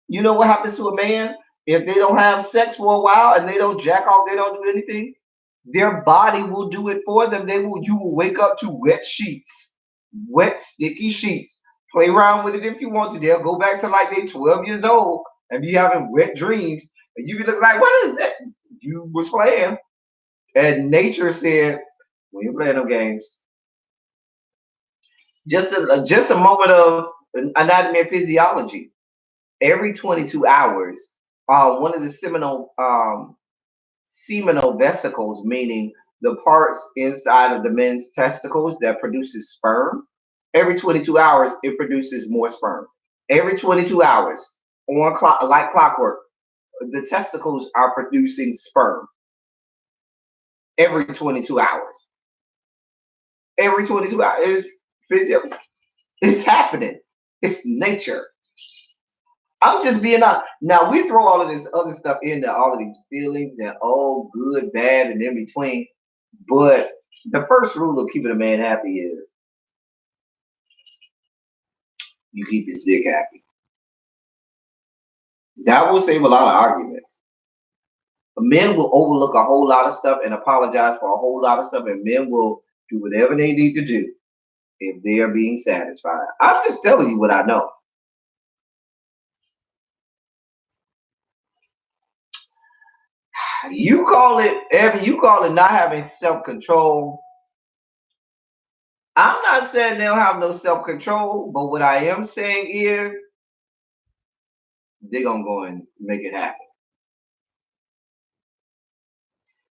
You know what happens to a man if they don't have sex for a while and they don't jack off, they don't do anything? Their body will do it for them. You will wake up to wet sheets, wet, sticky sheets. Play around with it if you want to. They'll go back to like they 12 years old and be having wet dreams. And you be looking like, what is that? You was playing. And nature said, we ain't playing no games. Just a moment of anatomy and physiology. Every 22 hours, one of the seminal vesicles, meaning the parts inside of the men's testicles that produces sperm, every 22 hours it produces more sperm. Every 22 hours, on clock, like clockwork, the testicles are producing sperm. Every 22 hours. Every 22 hours is physio. It's happening. It's nature. I'm just being honest. Now we throw all of this other stuff into all of these feelings and oh, good, bad, and in between. But the first rule of keeping a man happy is you keep his dick happy. That will save a lot of arguments. Men will overlook a whole lot of stuff and apologize for a whole lot of stuff, and men will do whatever they need to do if they are being satisfied. I'm just telling you what I know. You call it, Evan, you call it not having self-control. I'm not saying they don't have no self-control, but what I am saying is they're gonna go and make it happen.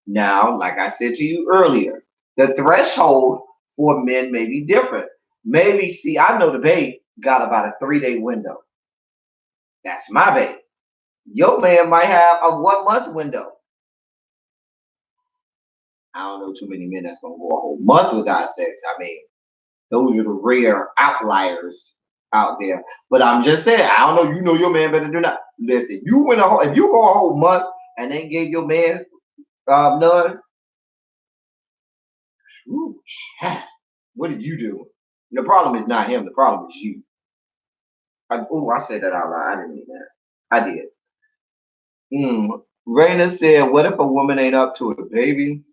Now, like I said to you earlier, the threshold for men may be different. Maybe, see, I know the babe got about a 3-day window. That's my babe. Your man might have a 1-month window. I don't know too many men that's gonna go a whole month without sex. I mean, those are the rare outliers out there. But I'm just saying, I don't know. You know your man better do not. Listen, if you go a whole month and then gave your man none, ooh, what did you do? The problem is not him. The problem is you. I said that out loud. I didn't mean that. I did. Raina said, "What if a woman ain't up to it, baby?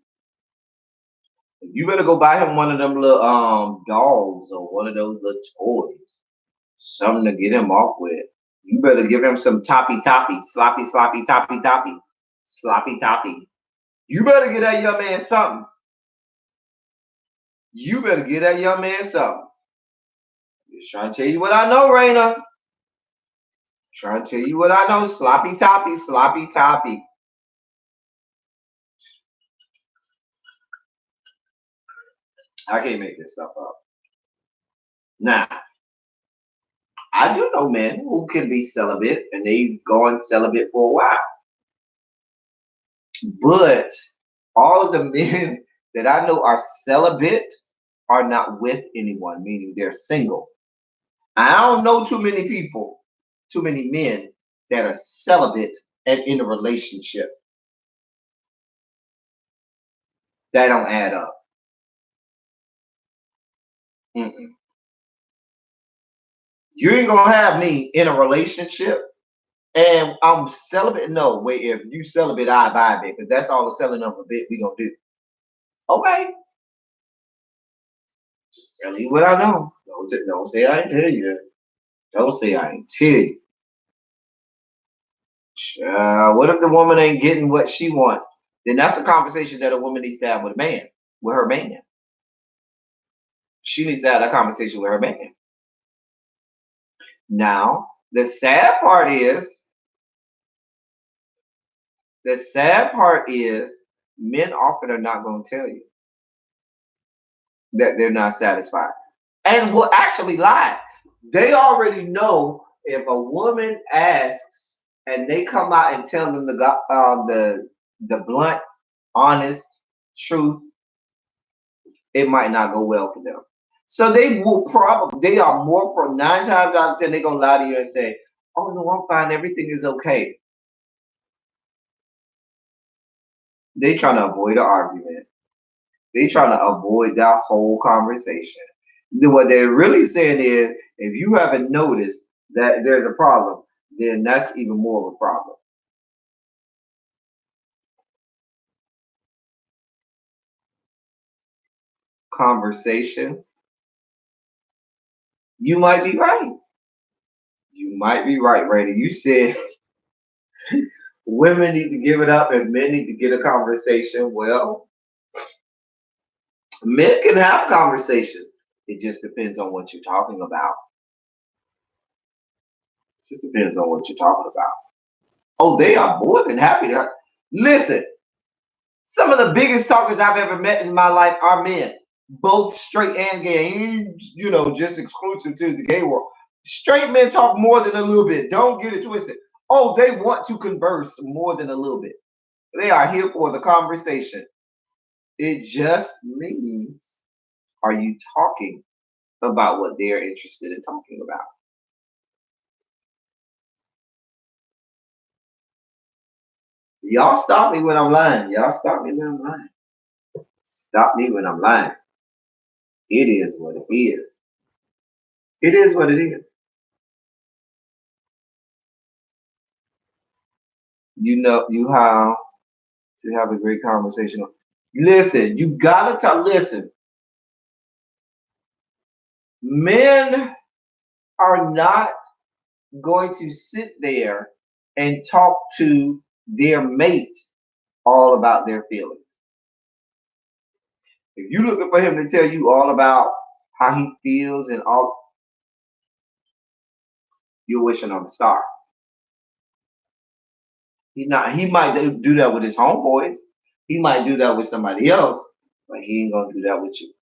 You better go buy him one of them little dolls or one of those little toys, something to get him off with. You better give him some toppy toppy, sloppy sloppy toppy toppy, sloppy toppy. You better get that young man something. You better get that young man something. Just trying to tell you what I know, Raina. Trying to tell you what I know. Sloppy toppy, sloppy toppy." I can't make this stuff up. Now, I do know men who can be celibate and they've gone celibate for a while. But all of the men that I know are celibate are not with anyone, meaning they're single. I don't know too many people, too many men that are celibate and in a relationship. That don't add up. Mm-mm. You ain't gonna have me in a relationship and I'm celibate. No, wait, if you celibate, I buy it because that's all the selling of a bit we gonna do. Okay, just tell you what I know. Don't say I ain't tell you. Don't say I ain't tell you. What if the woman ain't getting what she wants? Then that's a conversation that a woman needs to have with a man, with her man. She needs to have that conversation with her man. Now, the sad part is, men often are not going to tell you that they're not satisfied, and will actually lie. They already know if a woman asks and they come out and tell them the blunt, honest truth, it might not go well for them. So they are more for 9 times out of 10, they're gonna lie to you and say, "Oh no, I'm fine, everything is okay." They trying to avoid an argument. They trying to avoid that whole conversation. What they're really saying is, if you haven't noticed that there's a problem, then that's even more of a problem. Conversation. You might be right. You might be right, Randy. You said women need to give it up and men need to get a conversation. Well, men can have conversations. It just depends on what you're talking about. It just depends on what you're talking about. Oh, they are more than happy to listen. Some of the biggest talkers I've ever met in my life are men, both straight and gay. Just exclusive to the gay world. Straight men talk more than a little bit. Don't get it twisted. Oh, they want to converse more than a little bit. They are here for the conversation. It just means, are you talking about what they're interested in talking about? Y'all stop me when I'm lying. Y'all stop me when I'm lying. Stop me when I'm lying. It is what it is. It is what it is. You know you how to have a great conversation. Listen, you gotta listen. Men are not going to sit there and talk to their mate all about their feelings. If you're looking for him to tell you all about how he feels and all, you're wishing on a star. He's not. He might do that with his homeboys. He might do that with somebody else, but he ain't gonna do that with you.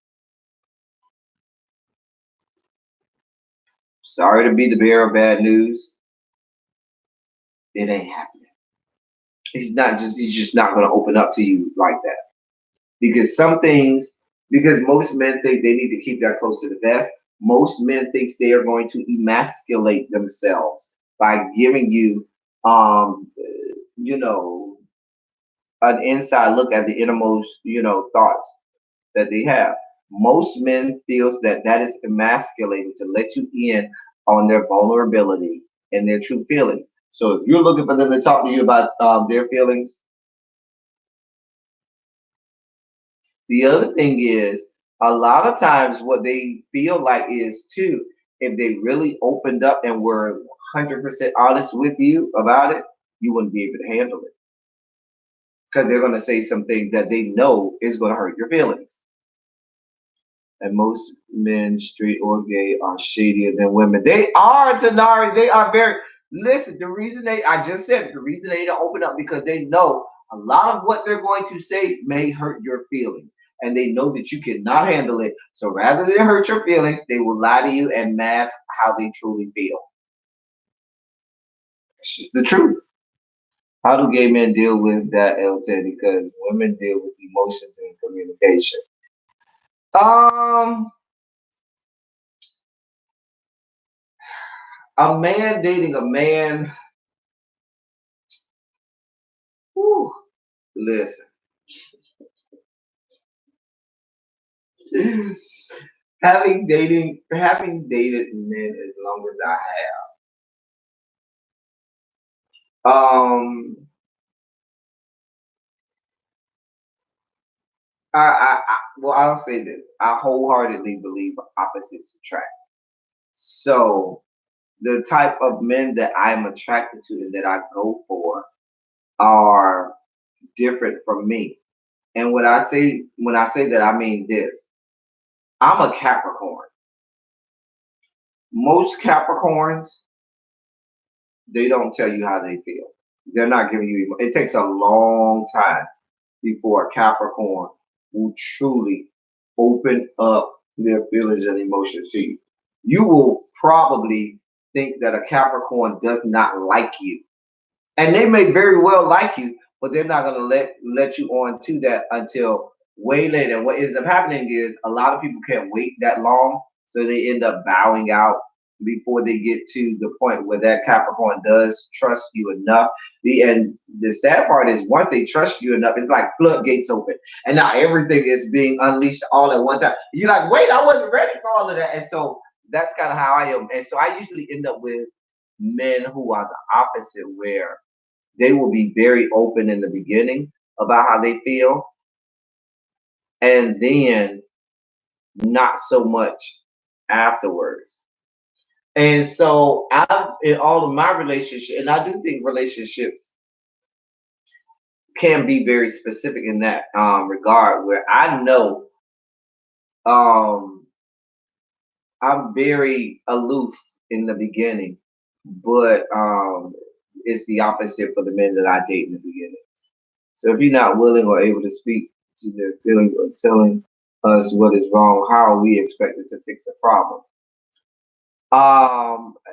Sorry to be the bearer of bad news. It ain't happening. He's just not gonna open up to you like that. Because some things, because most men think they need to keep that close to the vest. Most men think they are going to emasculate themselves by giving you, you know, an inside look at the innermost, thoughts that they have. Most men feels that that is emasculating to let you in on their vulnerability and their true feelings. So if you're looking for them to talk to you about their feelings, the other thing is a lot of times what they feel like is too, if they really opened up and were 100% honest with you about it, you wouldn't be able to handle it because they're going to say something that they know is going to hurt your feelings. And most men, straight or gay, are shadier than women. They are, Tanari. They are very. Listen, the reason I just said the reason they don't open up because they know a lot of what they're going to say may hurt your feelings. And they know that you cannot handle it. So rather than hurt your feelings, they will lie to you and mask how they truly feel. It's just the truth. How do gay men deal with that, LT? Because women deal with emotions and communication. Um, a man dating a man. Whew, listen, having dated men as long as I have, well, I'll say this: I wholeheartedly believe opposites attract. So the type of men that I'm attracted to and that I go for are different from me. And when I say that, I mean this: I'm a Capricorn. Most Capricorns, they don't tell you how they feel. They're not giving you. It takes a long time before a Capricorn will truly open up their feelings and emotions to you. You will probably think that a Capricorn does not like you, and they may very well like you, but they're not going to let you on to that until way later. And what ends up happening is a lot of people can't wait that long, so they end up bowing out before they get to the point where that Capricorn does trust you enough And the sad part is once they trust you enough, it's like floodgates open, and now everything is being unleashed all at one time. You're like, wait, I wasn't ready for all of that, and so that's kind of how I am. And so I usually end up with men who are the opposite, where they will be very open in the beginning about how they feel, and then not so much afterwards. And so I, in all of my relationships, and I do think relationships can be very specific in that regard, where I know um, I'm very aloof in the beginning, but it's the opposite for the men that I date in the beginning. So if you're not willing or able to speak to their feelings or telling us what is wrong, how are we expected to fix a problem?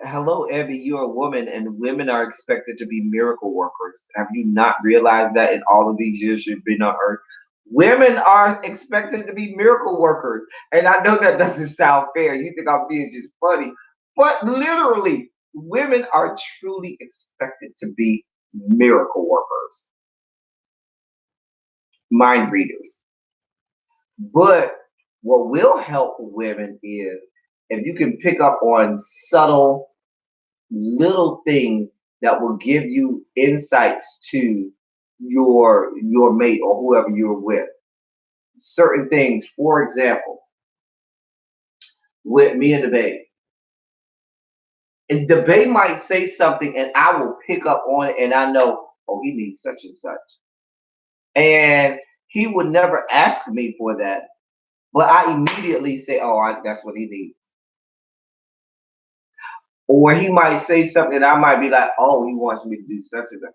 Hello, Evie. You're a woman, and women are expected to be miracle workers. Have you not realized that in all of these years you've been on Earth? Women are expected to be miracle workers. And I know that doesn't sound fair. You think I'm being just funny. But literally, women are truly expected to be miracle workers, mind readers. But what will help women is if you can pick up on subtle little things that will give you insights to your mate or whoever you're with. Certain things, for example, with me and the babe. And the babe might say something and I will pick up on it and I know, oh, he needs such and such. And he would never ask me for that, but I immediately say, oh, that's what he needs. Or he might say something and I might be like, oh, he wants me to do such and such.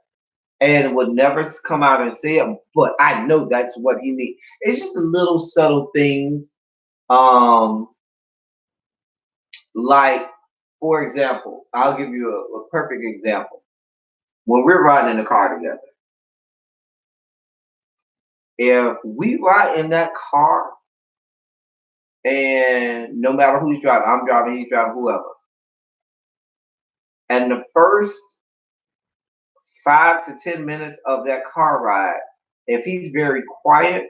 And would never come out and say it, but I know that's what he needs. It's just little subtle things. Um, like, for example, I'll give you a perfect example. When we're riding in the car together, if we ride in that car and no matter who's driving, I'm driving, he's driving, whoever, and the first 5 to 10 minutes of that car ride, if he's very quiet,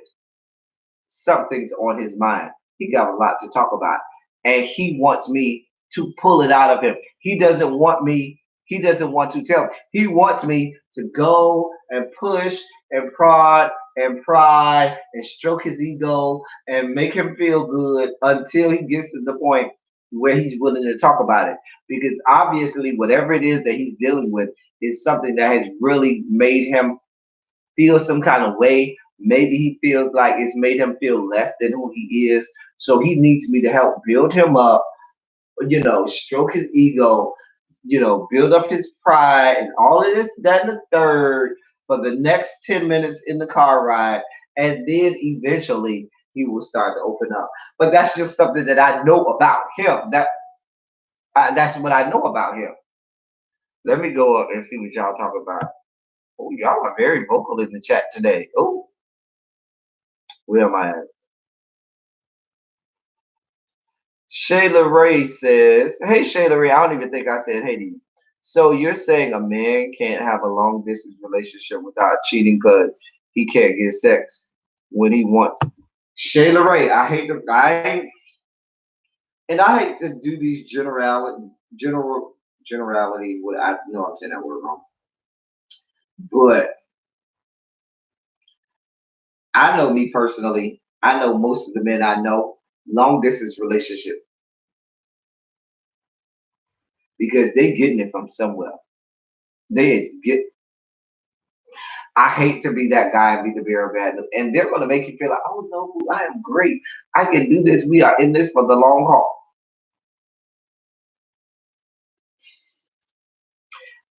something's on his mind. He got a lot to talk about. And he wants me to pull it out of him. He doesn't want to tell me. He wants me to go and push and prod and pry and stroke his ego and make him feel good until he gets to the point where he's willing to talk about it. Because obviously, whatever it is that he's dealing with is something that has really made him feel some kind of way. Maybe he feels like it's made him feel less than who he is. So he needs me to help build him up, stroke his ego, build up his pride and all of this, that, and the third for the next 10 minutes in the car ride. And then eventually he will start to open up. But that's just something that I know about him. That's what I know about him. Let me go up and see what y'all talk about. Oh, y'all are very vocal in the chat today. Oh, where am I at? Shayla Ray says, hey, Shayla Ray, I don't even think I said hey to you. So you're saying a man can't have a long distance relationship without cheating because he can't get sex when he wants. Shayla Ray, I hate to do these generality. What I know I'm saying that word wrong, but I know me personally. I know most of the men I know long distance relationship because they getting it from somewhere. They is get. I hate to be that guy and be the bearer of bad news, and they're gonna make you feel like, oh no, I am great. I can do this. We are in this for the long haul.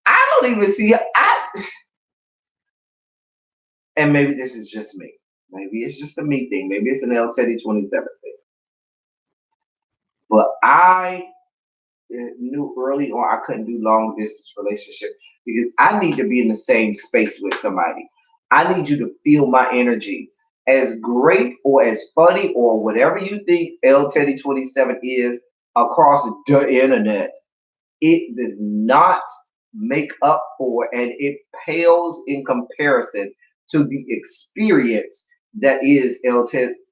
I don't even see. And maybe this is just me. Maybe it's just a me thing. Maybe it's an L Teddy 27 thing. But I knew early on I couldn't do long distance relationships because I need to be in the same space with somebody. I need you to feel my energy. As great or as funny or whatever you think L Teddy 27 is across the internet, it does not make up for, and it pales in comparison to the experience that is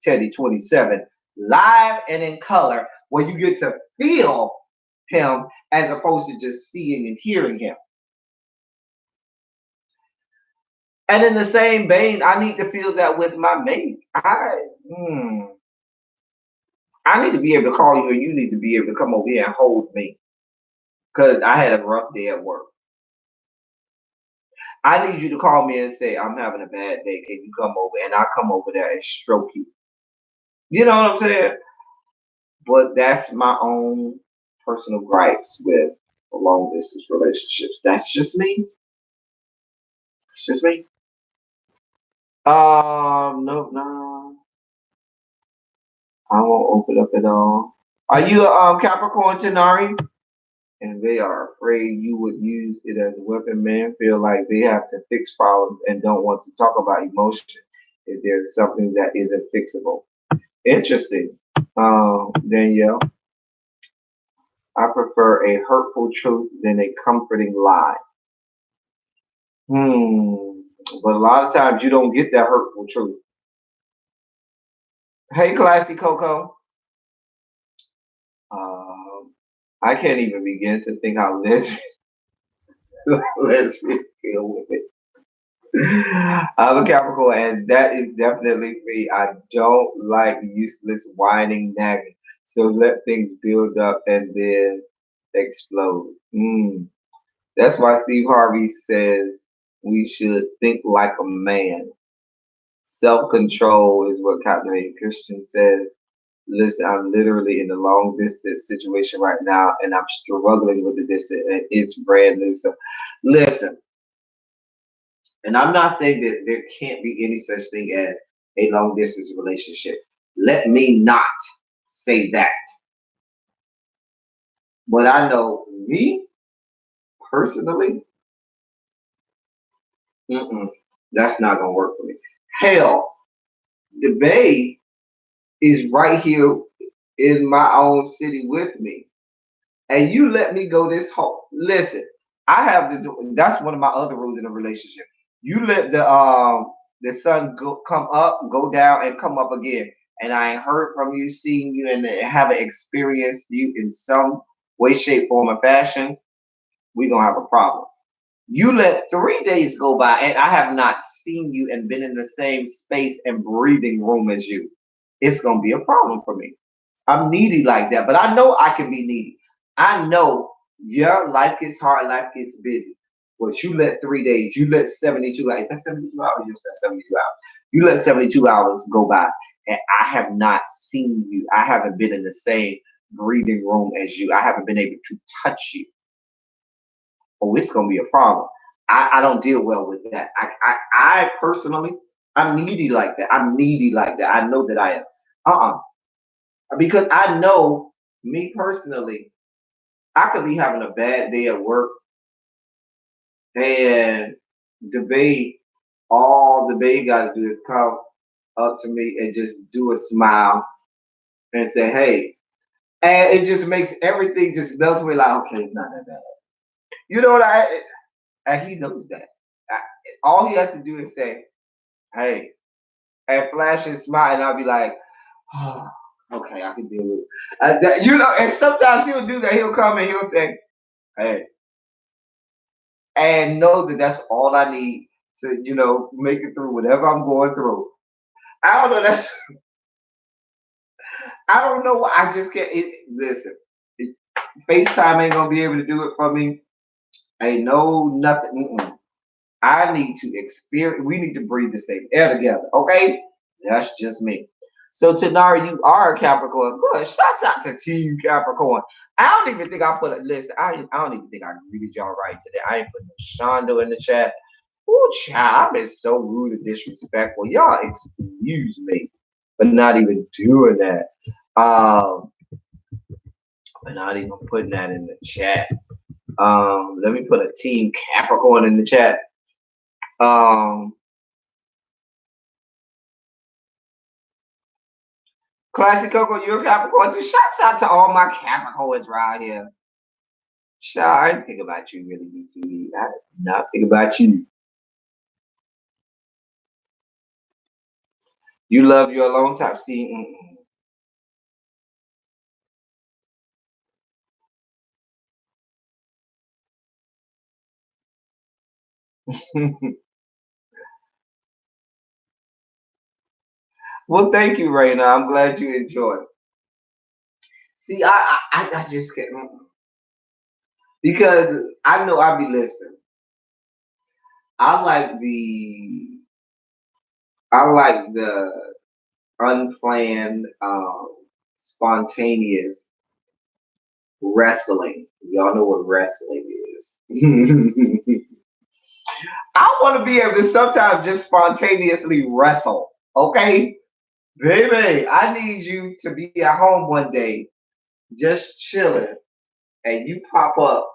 Teddy 27, live and in color, where you get to feel him as opposed to just seeing and hearing him. And in the same vein, I need to feel that with my mate. I need to be able to call you, and you need to be able to come over here and hold me because I had a rough day at work. I need you to call me and say, I'm having a bad day. Can you come over? And I'll come over there and stroke you. You know what I'm saying? But that's my own personal gripes with long distance relationships. That's just me. It's just me. No, no. I won't open up at all. Are you a Capricorn Tenari? And they are afraid you would use it as a weapon. Men feel like they have to fix problems and don't want to talk about emotions if there's something that isn't fixable. Interesting, Danielle. I prefer a hurtful truth than a comforting lie. But a lot of times you don't get that hurtful truth. Hey, Classy Coco. I can't even begin to think how lesbians deal with it. I'm a Capricorn, and that is definitely me. I don't like useless whining, nagging. So let things build up and then explode. That's why Steve Harvey says we should think like a man. Self-control is what Captain Christian says. Listen, I'm literally in a long distance situation right now, and I'm struggling with the distance. And it's brand new. So, listen. And I'm not saying that there can't be any such thing as a long distance relationship. Let me not say that. But I know me personally, that's not gonna work for me. Hell, the Bay is right here in my own city with me, and you let me go this whole. Listen, I have to do. That's one of my other rules in a relationship. You let the sun come up, go down, and come up again. And I ain't heard from you, seen you, and haven't experienced you in some way, shape, form, or fashion. We're gonna have a problem. You let 3 days go by, and I have not seen you and been in the same space and breathing room as you. It's gonna be a problem for me. I'm needy like that, but I know I can be needy. I know, yeah, life gets hard, life gets busy. But you let 3 days, you let 72 hours, is that 72 hours? You said 72 hours. You let 72 hours go by, and I have not seen you. I haven't been in the same breathing room as you. I haven't been able to touch you. Oh, it's gonna be a problem. I don't deal well with that. I personally, I'm needy like that. I'm needy like that. I know that I am. Uh-uh. Because I know me personally, I could be having a bad day at work and debate. All the babe got to do is come up to me and just do a smile and say, "Hey," and it just makes everything just melts away. Like, okay, it's not that bad. You know what and he knows that. I, all he has to do is say, "Hey," and flash and smile, and I'll be like, "Oh, okay, I can deal with it." And sometimes he'll do that. He'll come and he'll say, "Hey," and know that that's all I need to, make it through whatever I'm going through. I don't know. I don't know. I just can't. Listen, FaceTime ain't gonna be able to do it for me. Ain't no nothing. I need to experience. We need to breathe the same air together. Okay, that's just me. So Tanara, you are a Capricorn. Good. Shouts out to Team Capricorn. I don't even think I put a list. I don't even think I greeted y'all right today. I ain't put no Shondo in the chat. Ooh, child, I've been so rude and disrespectful. Y'all excuse me for not even doing that. And not even putting that in the chat. Let me put a Team Capricorn in the chat. Classic Coco, you're a Capricorn too. Shouts out to all my Capricorns right here. Child, I didn't think about you really, BTV. I did not think about you. You love your alone time. See, well, thank you, Raina. I'm glad you enjoyed. See, I just can't because I know I be listening. I like the unplanned, spontaneous wrestling. Y'all know what wrestling is. I want to be able to sometimes just spontaneously wrestle. Okay, baby, I need you to be at home one day, just chilling, and you pop up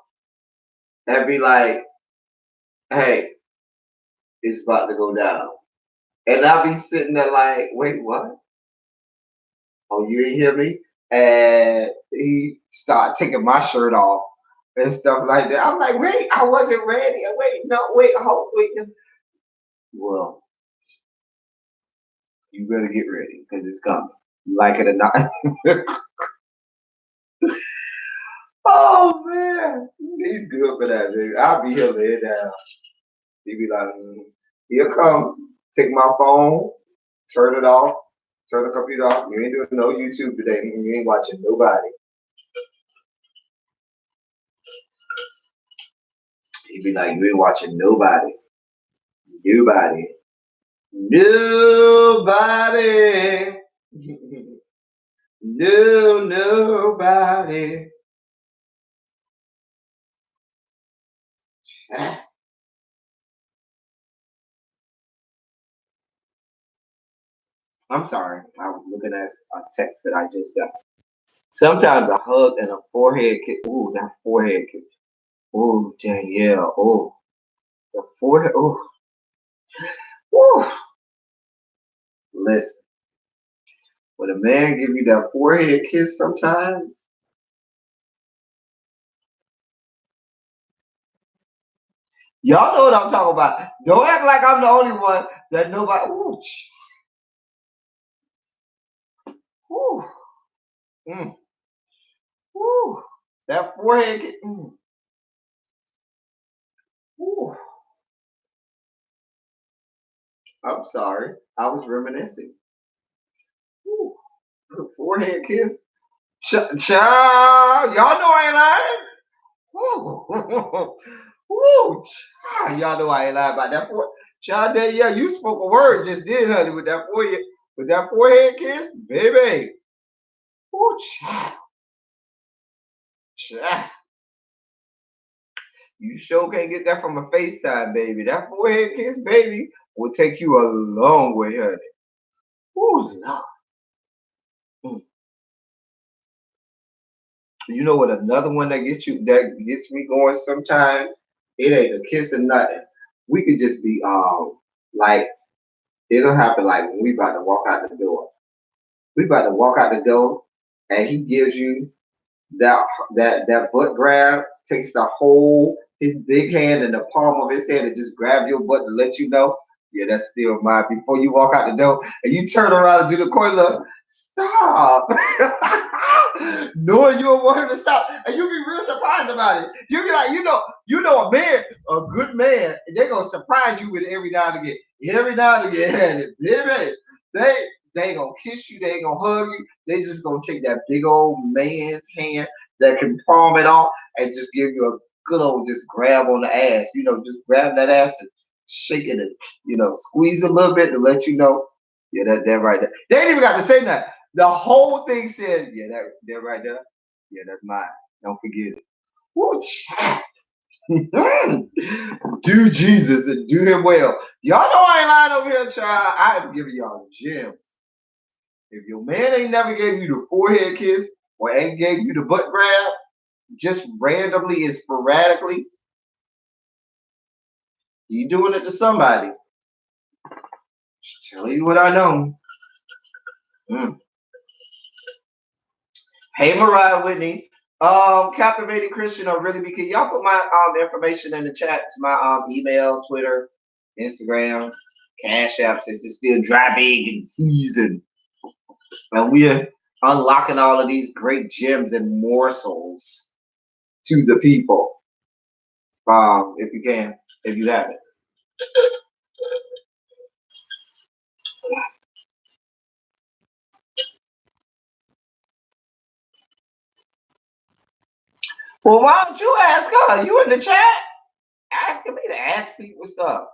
and be like, "Hey, it's about to go down," and I'll be sitting there like, "Wait, what? Oh, you didn't hear me?" And he start taking my shirt off and stuff like that. I'm like, "Wait, I wasn't ready. Wait, no, wait, hold, wait." Well, you better get ready because it's coming. Like it or not. Oh man, he's good for that, baby. I'll be here laying down. He be like, "He'll come, take my phone, turn it off, turn the computer off. You ain't doing no YouTube today. You ain't watching nobody." He'd be like, "You ain't watching nobody, nobody, nobody, no, nobody." I'm sorry. I was looking at a text that I just got. Sometimes a hug and a forehead kiss. Ooh, that forehead kiss. Ooh, Danielle. Ooh, the forehead. Ooh, ooh. Listen, when a man give you that forehead kiss, sometimes y'all know what I'm talking about. Don't act like I'm the only one that nobody. Ooh, ooh, mm, ooh. That forehead kiss. Ooh. I'm sorry. I was reminiscing. Ooh, the forehead kiss. Child, y'all know I ain't lying. Woo! Woo! Child, y'all know I ain't lying about that. Child, that yeah, you spoke a word just did, honey, with that forehead kiss, baby. Woo, child, child. You sure can't get that from a FaceTime, baby. That forehead kiss, baby, will take you a long way, honey. Woo, Lord. Mm. You know what? Another one that gets me going sometimes. It ain't a kiss or nothing. We could just be like it'll happen like when we about to walk out the door. We about to walk out the door, and he gives you that that butt grab, takes the whole his big hand in the palm of his hand and just grab your butt to let you know, yeah, that's still mine. Before you walk out the door, and you turn around and do the corner, stop, knowing you don't want him to stop, and you be real surprised about it. You be like, a man, a good man, they gonna surprise you with it every now and again. Every now and again, baby, they they ain't gonna kiss you, they ain't gonna hug you, they just gonna take that big old man's hand that can palm it off and just give you a good old just grab on the ass. Just grab that ass and shake it and squeeze a little bit to let you know. Yeah, that right there. They ain't even got to say that. The whole thing says, yeah, that right there. Yeah, that's mine. Don't forget it. Woo, child. Do Jesus and do him well. Y'all know I ain't lying over here, child. I am giving y'all gems. If your man ain't never gave you the forehead kiss or ain't gave you the butt grab, just randomly and sporadically, you doing it to somebody. Just tell you what I know. Mm. Hey, Mariah Whitney. Captivating Christian or really because y'all put my information in the chat. It's my email, Twitter, Instagram, Cash App since it's still dry bagging season. And we're unlocking all of these great gems and morsels to the people. If you can, if you have it. Well, why don't you ask her? You in the chat asking me to ask people stuff.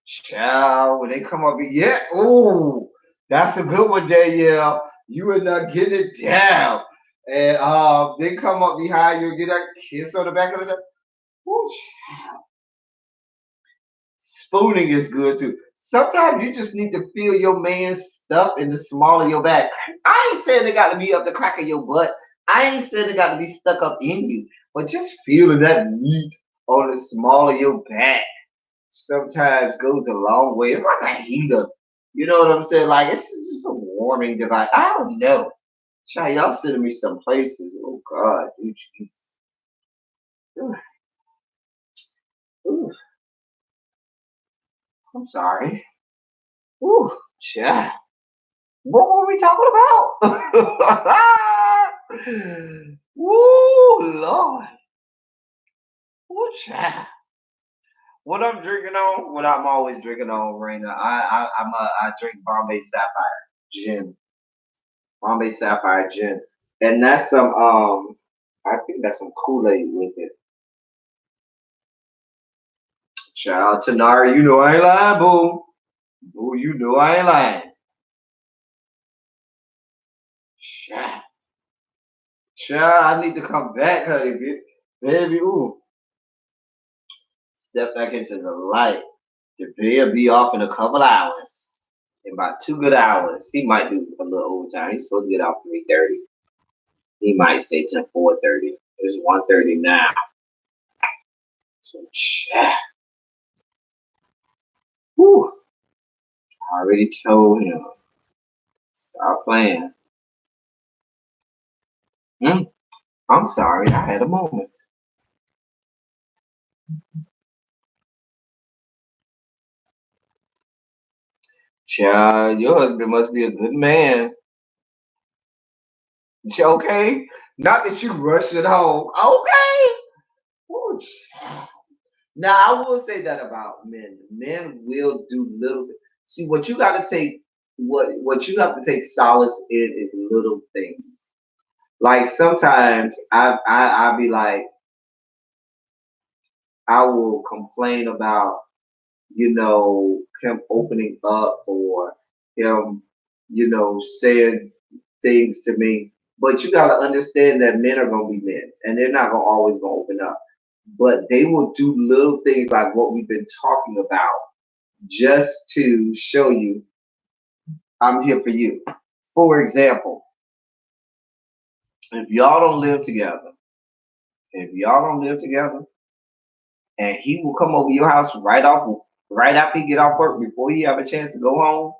Child, when they come up, yeah, oh, that's a good one, Danielle. You are not getting it down. And they come up behind you and get a kiss on the back of the neck. Ooh, spooning is good too. Sometimes you just need to feel your man's stuff in the small of your back. I ain't saying they got to be up the crack of your butt. I ain't saying they got to be stuck up in you, but just feeling that meat on the small of your back sometimes goes a long way. It's like a heater. You know what I'm saying? Like it's just a warming device. I don't know. Child, y'all sending me some places. Oh God, dude, Jesus. Ooh, ooh, I'm sorry. Ooh, child. What were we talking about? Ooh, Lord. Ooh, child. What I'm drinking on, what I'm always drinking on, Raina. I drink Bombay Sapphire gin. Bombay Sapphire gin. And that's some I think that's some Kool-Aid with it. Child Tanari, you know I ain't lying, boo. Boo, you know I ain't lying. Child. Child, I need to come back, honey, baby. Ooh. Step back into the light. The bill be off in a couple hours. In about 2 good hours. He might do a little overtime. He's supposed to get off 3:30. He might stay till 4:30. It's 1:30 now. So child. Whew. I already told him. Stop playing. I'm sorry, I had a moment. Child, your husband must be a good man. Okay? Not that you rush it home. Okay. Ooh, child. Now I will say that about men. Men will do little. See, what you got to take, what you have to take solace in is little things. Like sometimes I'll be like, I will complain about him opening up or him, saying things to me. But you gotta understand that men are gonna be men and they're not gonna always gonna open up. But they will do little things like what we've been talking about just to show you I'm here for you. For example, if y'all don't live together, if y'all don't live together, and he will come over your house right after he get off work before he have a chance to go home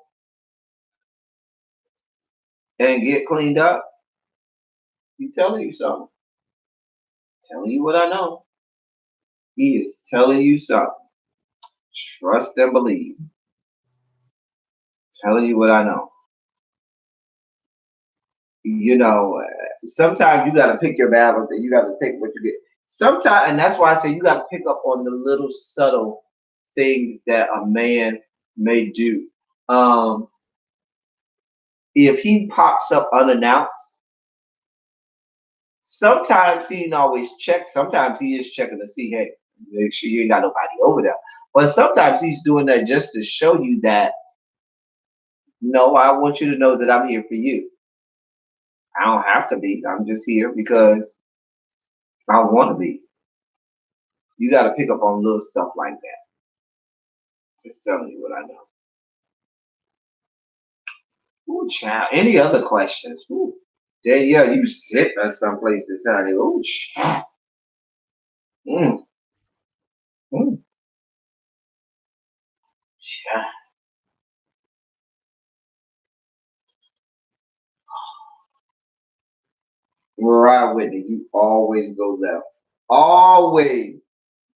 and get cleaned up, he telling you something. Telling you what I know. He is telling you something. Trust and believe. Telling you what I know. Sometimes you got to pick your battles and you got to take what you get. Sometimes, and that's why I say you got to pick up on the little subtle things that a man may do. If he pops up unannounced, sometimes he ain't always check. Sometimes he is checking to see, hey, make sure you ain't got nobody over there. But sometimes he's doing that just to show you that, no, I want you to know that I'm here for you. I don't have to be. I'm just here because I want to be. You got to pick up on little stuff like that. Just telling you what I know. Ooh, child. Any other questions? Ooh. Danielle, you sit us some places, honey. Ooh, child. Mm, mm, child. Mariah Whitney, you always go left. Always.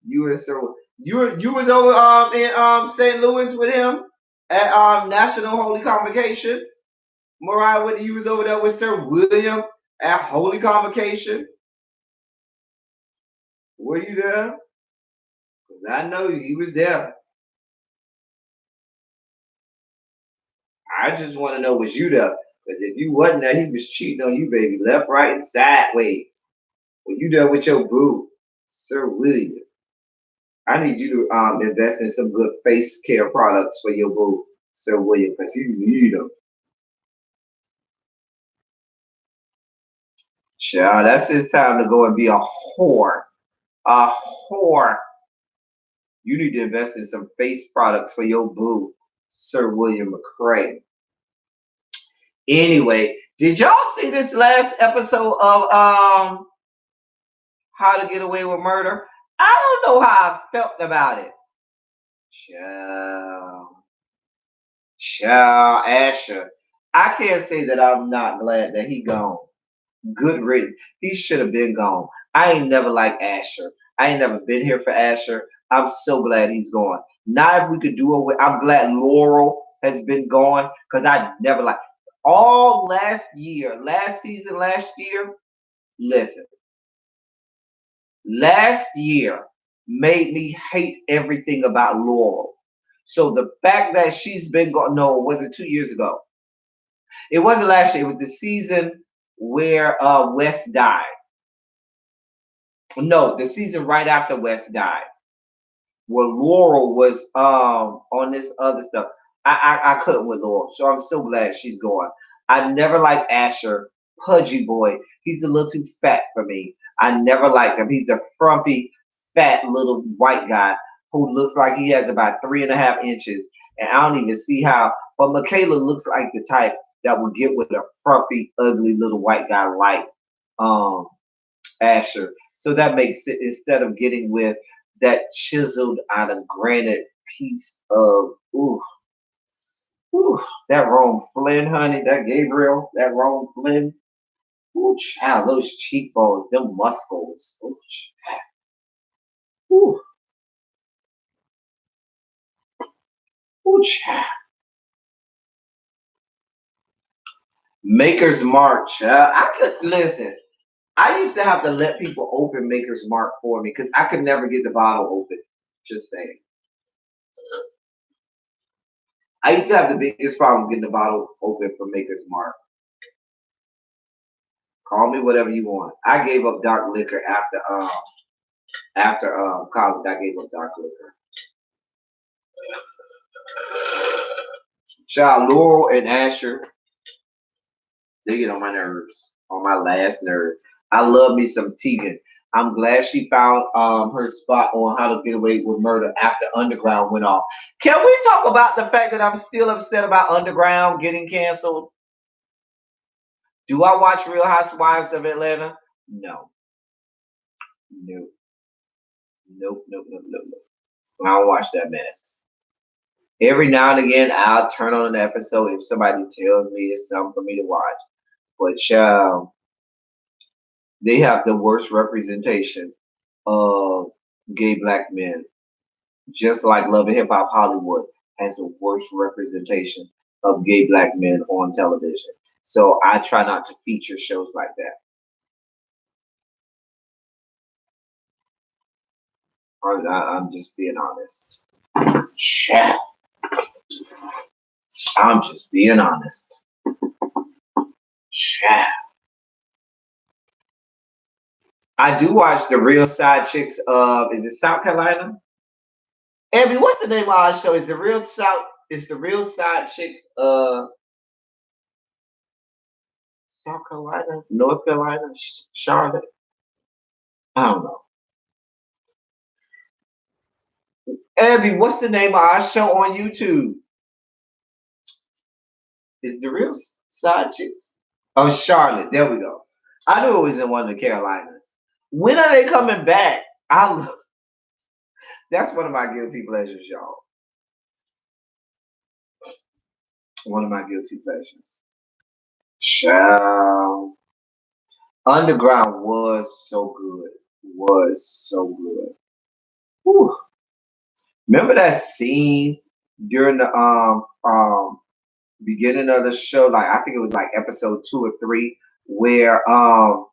You and Sir, you was over in St. Louis with him at National Holy Convocation. Mariah Whitney, you was over there with Sir William at Holy Convocation. Were you there? 'Cause I know he was there. I just want to know, was you there? Because if you wasn't there, he was cheating on you, baby, left, right, and sideways. Were you there with your boo, Sir William? I need you to invest in some good face care products for your boo, Sir William, because you need them. Child, that's his time to go and be a whore. A whore. You need to invest in some face products for your boo, Sir William McCray. Anyway, did y'all see this last episode of How to Get Away with Murder? I don't know how I felt about it. Child, child, Asher. I can't say that I'm not glad that he gone. Good riddance. He should have been gone. I ain't never liked Asher. I ain't never been here for Asher. I'm so glad he's gone. Now if we could do away, I'm glad Laurel has been gone because I never liked all last year, last season, last year. Listen, last year made me hate everything about Laurel. So the fact that she's been gone, no, was it 2 years ago? It wasn't last year. It was the season where West died. No, the season right after West died, where Laurel was on this other stuff. I couldn't with Laurel, so I'm so glad she's gone. I never liked Asher, pudgy boy. He's a little too fat for me. I never liked him. He's the frumpy, fat little white guy who looks like he has about 3.5 inches, and I don't even see how. But Michaela looks like the type that would get with a frumpy, ugly little white guy like um Asher. So that makes it, instead of getting with that chiseled out of granite piece of ooh, that Rome Flynn, honey, that Gabriel, that Rome Flynn. Ooh, child, those cheekbones, them muscles. Ooh, ooh, ooh, child. Maker's Mark, child. I could listen. I used to have to let people open Maker's Mark for me because I could never get the bottle open. Just saying. I used to have the biggest problem getting the bottle open for Maker's Mark. Call me whatever you want. I gave up dark liquor after college. I gave up dark liquor. Child Laurel and Asher, they get on my nerves, on my last nerve. I love me some Tegan. I'm glad she found her spot on How to Get Away with Murder after Underground went off. Can we talk about the fact that I'm still upset about Underground getting canceled? Do I watch Real Housewives of Atlanta? No. No. Nope, nope, nope, nope, nope. I don't watch that mess. Every now and again, I'll turn on an episode if somebody tells me it's something for me to watch. But they have the worst representation of gay black men, just like Love and Hip Hop Hollywood has the worst representation of gay black men on television. So I try not to feature shows like that. I'm just being honest. Yeah, I'm just being honest. Yeah. I do watch the Real Side Chicks of, is it South Carolina? Abby, what's the name of our show? Is the Real South? Is the Real Side Chicks South Carolina, North Carolina, Charlotte? I don't know. Abby, what's the name of our show on YouTube? Is the Real Side Chicks? Oh, Charlotte. There we go. I knew it was in one of the Carolinas. When are they coming back? That's one of my guilty pleasures, y'all. One of my guilty pleasures. Child. Underground was so good. Was so good. Whew. Remember that scene during the beginning of the show? Like I think it was like episode 2 or 3, where all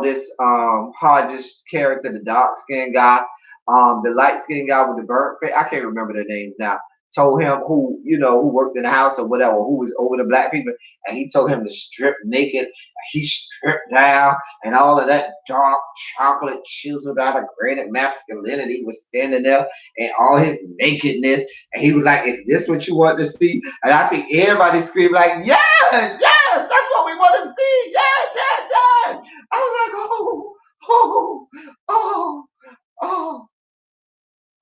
this Hodges character, the dark skinned guy, the light skinned guy with the burnt face, I can't remember their names now, told him who worked in the house or whatever, who was over the black people, and he told him to strip naked. He stripped down, and all of that dark chocolate chiseled out of granite masculinity was standing there, and all his nakedness, and he was like, "Is this what you want to see?" And I think everybody screamed like, "Yes, yes, that's what we want to see! Yes, yes, yes!" I was like, "Oh, oh, oh, oh."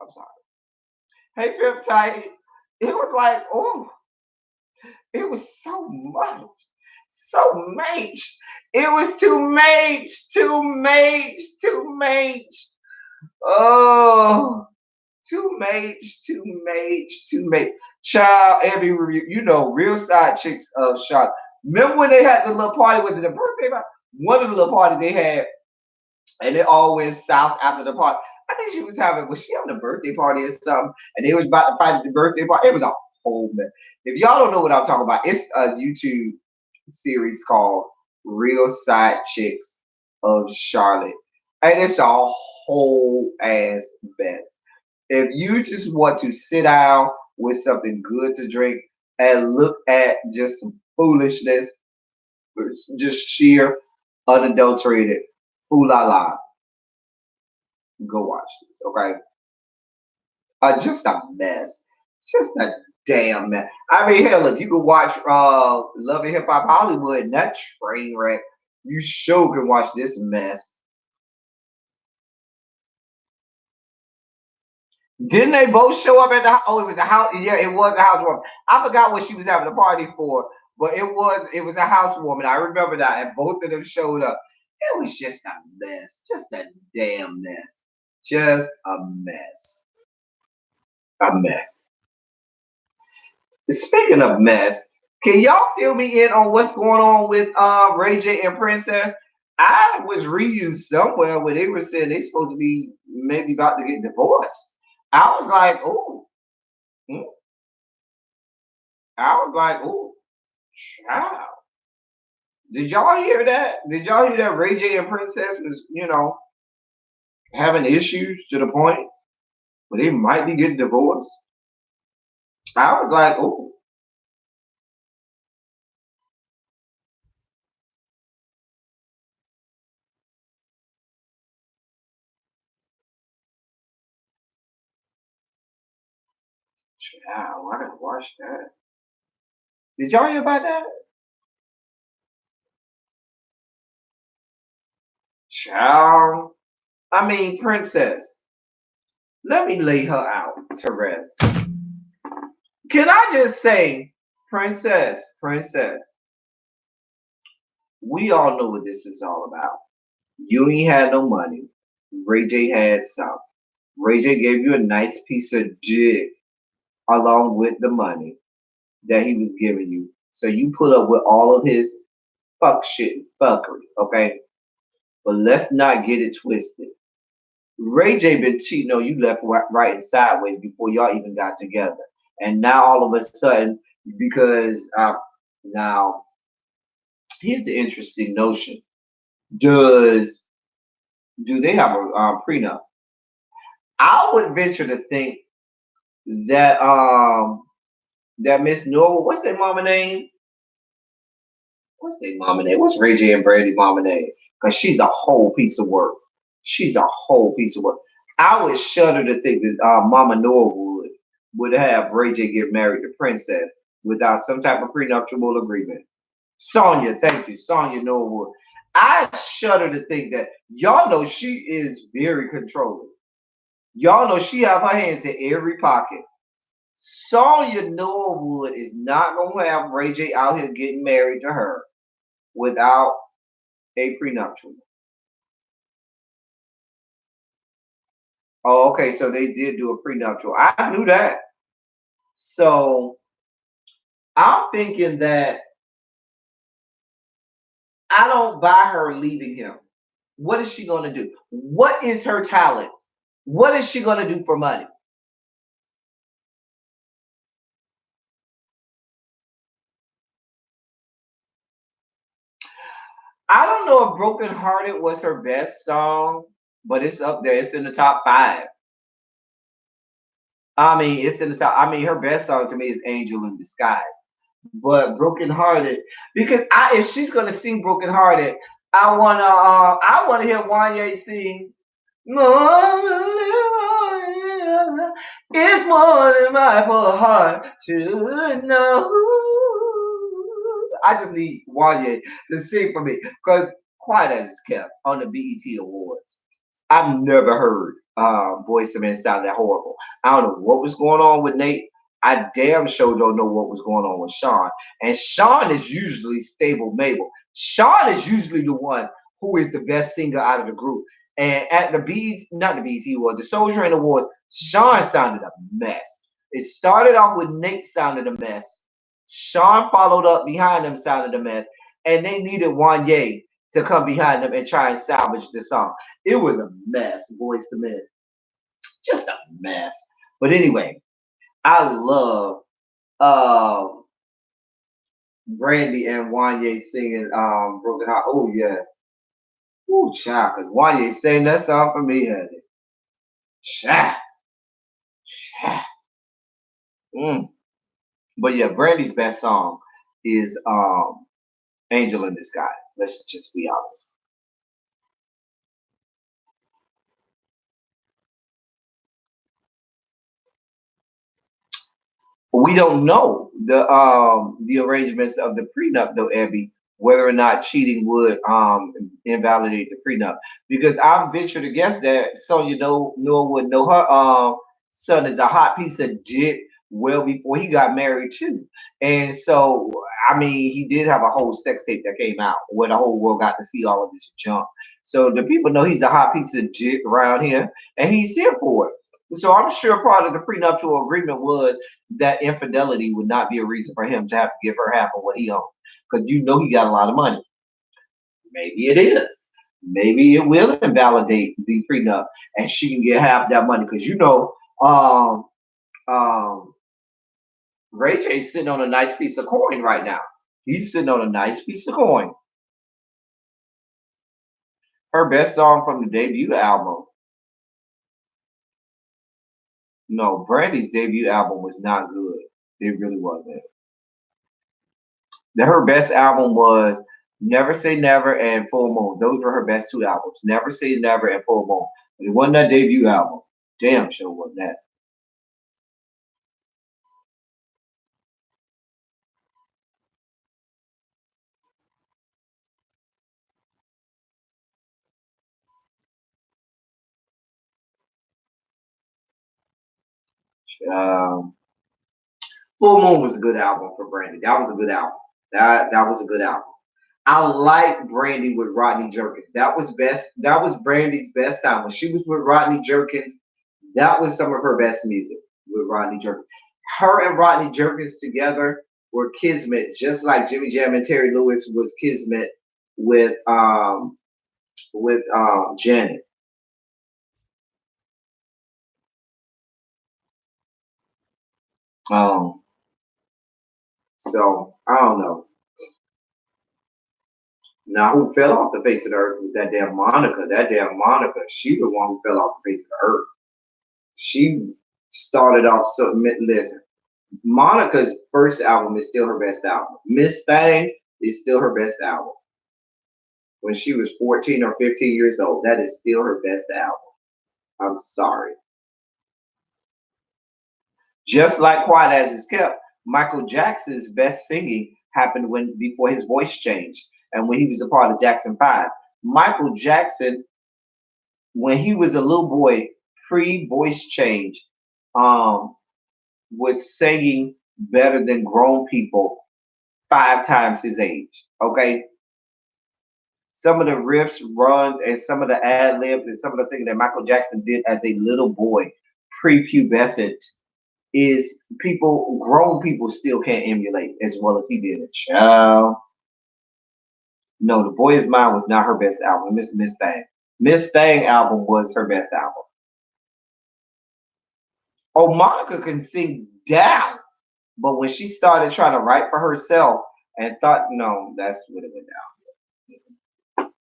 I'm sorry. Hey, Pimp Tight. It was like, oh, it was so much, so much. It was too much, too much, too much. Oh, too much, too much, too much. Child, every review, real side chicks of Charlotte. Remember when they had the little party? Was it a birthday party? One of the little parties they had, and it all went south after the party. I think was she having a birthday party or something? And they was about to fight at the birthday party. It was a whole mess. If y'all don't know what I'm talking about, it's a YouTube series called Real Side Chicks of Charlotte. And it's a whole ass mess. If you just want to sit down with something good to drink and look at just some foolishness, just sheer, unadulterated fool la la, go watch this, okay? Just a mess. Just a damn mess. I mean, hell, if you could watch Love and Hip Hop Hollywood and that train wreck, you sure can watch this mess. Didn't they both show up at the? Oh, it was a house. Yeah, it was a housewarming. I forgot what she was having a party for, but it was a housewarming. I remember that, and both of them showed up. It was just a mess, just a damn mess, just a mess, a mess. Speaking of mess, can y'all fill me in on what's going on with Ray J and Princess? I was reading somewhere where they were saying they supposed to be maybe about to get divorced. I was like, oh, mm. I was like, oh, child. Did y'all hear that? Did y'all hear that Ray J and Princess was, having issues to the point where they might be getting divorced? I was like, oh, child, I didn't watch that. Did y'all hear about that? Child. I mean, Princess. Let me lay her out to rest. Can I just say, Princess, we all know what this is all about. You ain't had no money. Ray J had some. Ray J gave you a nice piece of dick along with the money that he was giving you. So you put up with all of his fuck shit and fuckery, okay? But let's not get it twisted. Ray J been cheating on you left, right, and sideways before y'all even got together. And now all of a sudden, because now here's the interesting notion: Does do they have a prenup? I would venture to think that that Miss Norwood, what's their mama name? What's their mama name? What's Ray J and Brandy mama name? Because she's a whole piece of work. She's a whole piece of work. I would shudder to think that Mama Norwood would have Ray J get married to Princess without some type of prenuptial agreement. Sonya, thank you, Sonya Norwood. I shudder to think that y'all know she is very controlling. Y'all know she have her hands in every pocket. Sonya Norwood is not gonna have Ray J out here getting married to her without a prenuptial. Oh, okay, so they did do a prenuptial. I knew that. So I'm thinking that I don't buy her leaving him. What is she going to do? What is her talent? What is she going to do for money? I don't know if Broken Hearted was her best song, but it's up there. It's in the top five. I mean, it's in the top. I mean, her best song to me is Angel in Disguise. But Broken Hearted, because if she's gonna sing Broken Hearted, I wanna hear Wanye sing. It's more than my poor heart to know. I just need Wanye to sing for me because quiet as it's kept on the BET Awards. I've never heard Boyz II Men sound that horrible. I don't know what was going on with Nate. I damn sure don't know what was going on with Sean. And Sean is usually stable Mabel. Sean is usually the one who is the best singer out of the group. And at the BET, not the BET Awards, the Soldier and Awards, Sean sounded a mess. It started off with Nate sounded a mess. Sean followed up behind him, sounded a mess. And they needed Wanye to come behind them and try and salvage the song. It was a mess, Boyz II Men. Just a mess. But anyway, I love Brandy and Wanye singing Broken Heart. Oh yes. Ooh, child, because Wanye sang that song for me, honey. Child. Child. Mm. But yeah, Brandy's best song is Angel in Disguise. Let's just be honest. We don't know the arrangements of the prenup though, Abby, whether or not cheating would invalidate the prenup. Because I venture to guess that Sonya Noah would know her son is a hot piece of dick well before he got married too. And so I mean he did have a whole sex tape that came out where the whole world got to see all of this junk. So the people know he's a hot piece of dick around here and he's here for it. So I'm sure part of the prenuptial agreement was that infidelity would not be a reason for him to have to give her half of what he owns. Because you know he got a lot of money. Maybe it is. Maybe it will invalidate the prenup and she can get half that money. Because you know, um, Ray J's sitting on a nice piece of coin right now. He's sitting on a nice piece of coin. Her best song from the debut album. No, Brandy's debut album was not good. It really wasn't. Her best album was Never Say Never and Full Moon. Those were her best two albums. Never Say Never and Full Moon. But it wasn't that debut album. Damn sure wasn't that. Um, Full Moon was a good album for Brandy. That was a good album. That was a good album. I like Brandy with Rodney Jerkins. That was best. That was Brandy's best time when she was with Rodney Jerkins. That was some of her best music with Rodney Jerkins. Her and Rodney Jerkins together were kismet, just like Jimmy Jam and Terry Lewis was kismet with Janet. Um, so I don't know. Now who fell off the face of the earth with that damn Monica? That damn Monica, she the one who fell off the face of the earth. She started off so listen. Monica's first album is still her best album. Miss Thing is still her best album. When she was 14 or 15 years old, that is still her best album. I'm sorry. Just like Quiet as It's Kept, Michael Jackson's best singing happened when before his voice changed and when he was a part of Jackson 5. Michael Jackson, when he was a little boy, pre-voice change, um, was singing better than grown people 5 times his age. Okay. Some of the riffs, runs, and some of the ad libs and some of the singing that Michael Jackson did as a little boy, prepubescent, is people, grown people still can't emulate as well as he did. Child. No, The Boy Is Mine was not her best album. Miss Thing. Miss Thing album was her best album. Oh, Monica can sing down, but when she started trying to write for herself and thought, no, that's what it went down.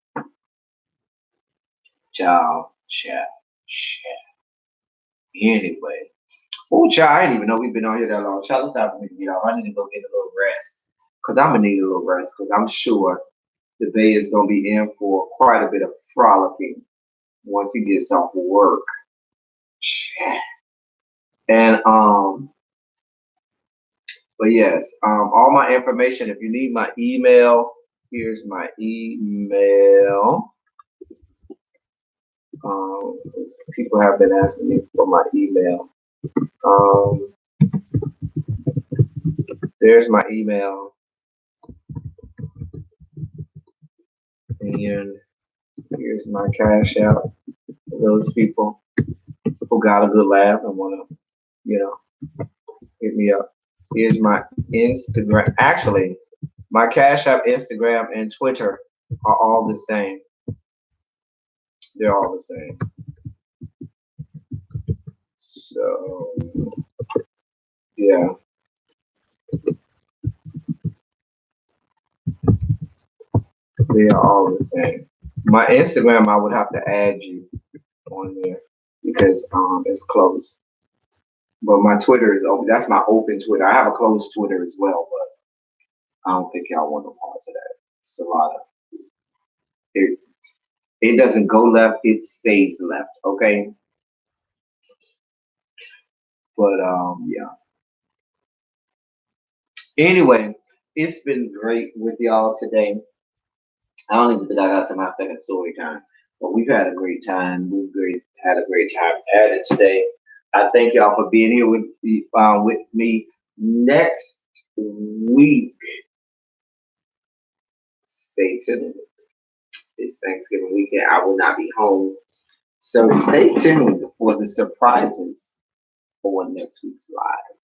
Child. Anyway. Oh, child, I didn't even know we've been on here that long. Child, let's have a get off. I need to go get a little rest. Because I'm going to need a little rest. Because I'm sure the Bay is going to be in for quite a bit of frolicking once he gets off work. And but yes, all my information. If you need my email, here's my email. People have been asking me for my email. There's my email, and here's my cash out for those people who got a good laugh and want to, hit me up. Here's my Instagram. Actually, my Cash App, Instagram, and Twitter are all the same. They're all the same. So, yeah. They are all the same. My Instagram, I would have to add you on there because it's closed. But my Twitter is open. That's my open Twitter. I have a closed Twitter as well, but I don't think y'all want no parts of that. It's a lot of it. It doesn't go left; it stays left. Okay, but yeah. Anyway, it's been great with y'all today. I don't even think I got to my second story time, but we've had a great time. Had a great time at it today. I thank y'all for being here with me next week. Stay tuned. It's Thanksgiving weekend. I will not be home, so stay tuned for the surprises for next week's live.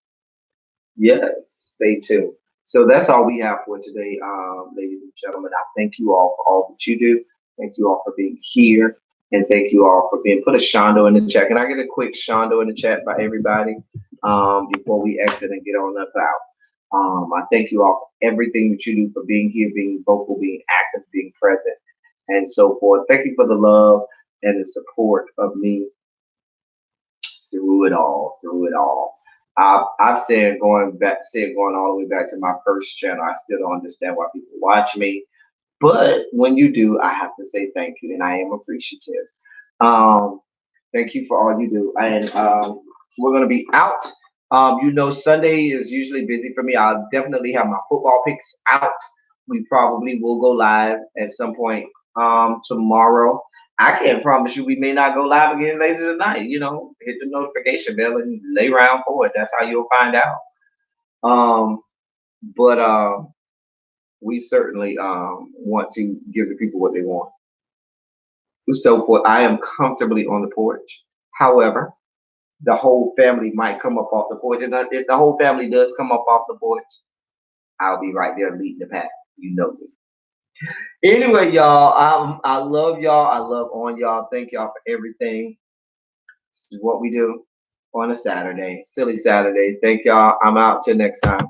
Yes, stay tuned. So that's all we have for today, ladies and gentlemen. I thank you all for all that you do. Thank you all for being here. And thank you all for being, put a shondo in the chat. Can I get a quick shondo in the chat by everybody before we exit and get on up out? I thank you all for everything that you do, for being here, being vocal, being active, being present, and so forth. Thank you for the love and the support of me through it all, I've said going all the way back to my first channel, I still don't understand why people watch me. But when you do, I have to say thank you, and I am appreciative. Thank you for all you do. And we're going to be out. Sunday is usually busy for me. I'll definitely have my football picks out. We probably will go live at some point tomorrow. I can't promise you we may not go live again later tonight. Hit the notification bell and lay around for it. That's how you'll find out. But we certainly want to give the people what they want. So forth. I am comfortably on the porch. However, the whole family might come up off the porch. And if the whole family does come up off the porch, I'll be right there leading the pack. You know me. Anyway, y'all, I love y'all. I love on y'all. Thank y'all for everything. This is what we do on a Saturday. Silly Saturdays. Thank y'all. I'm out till next time.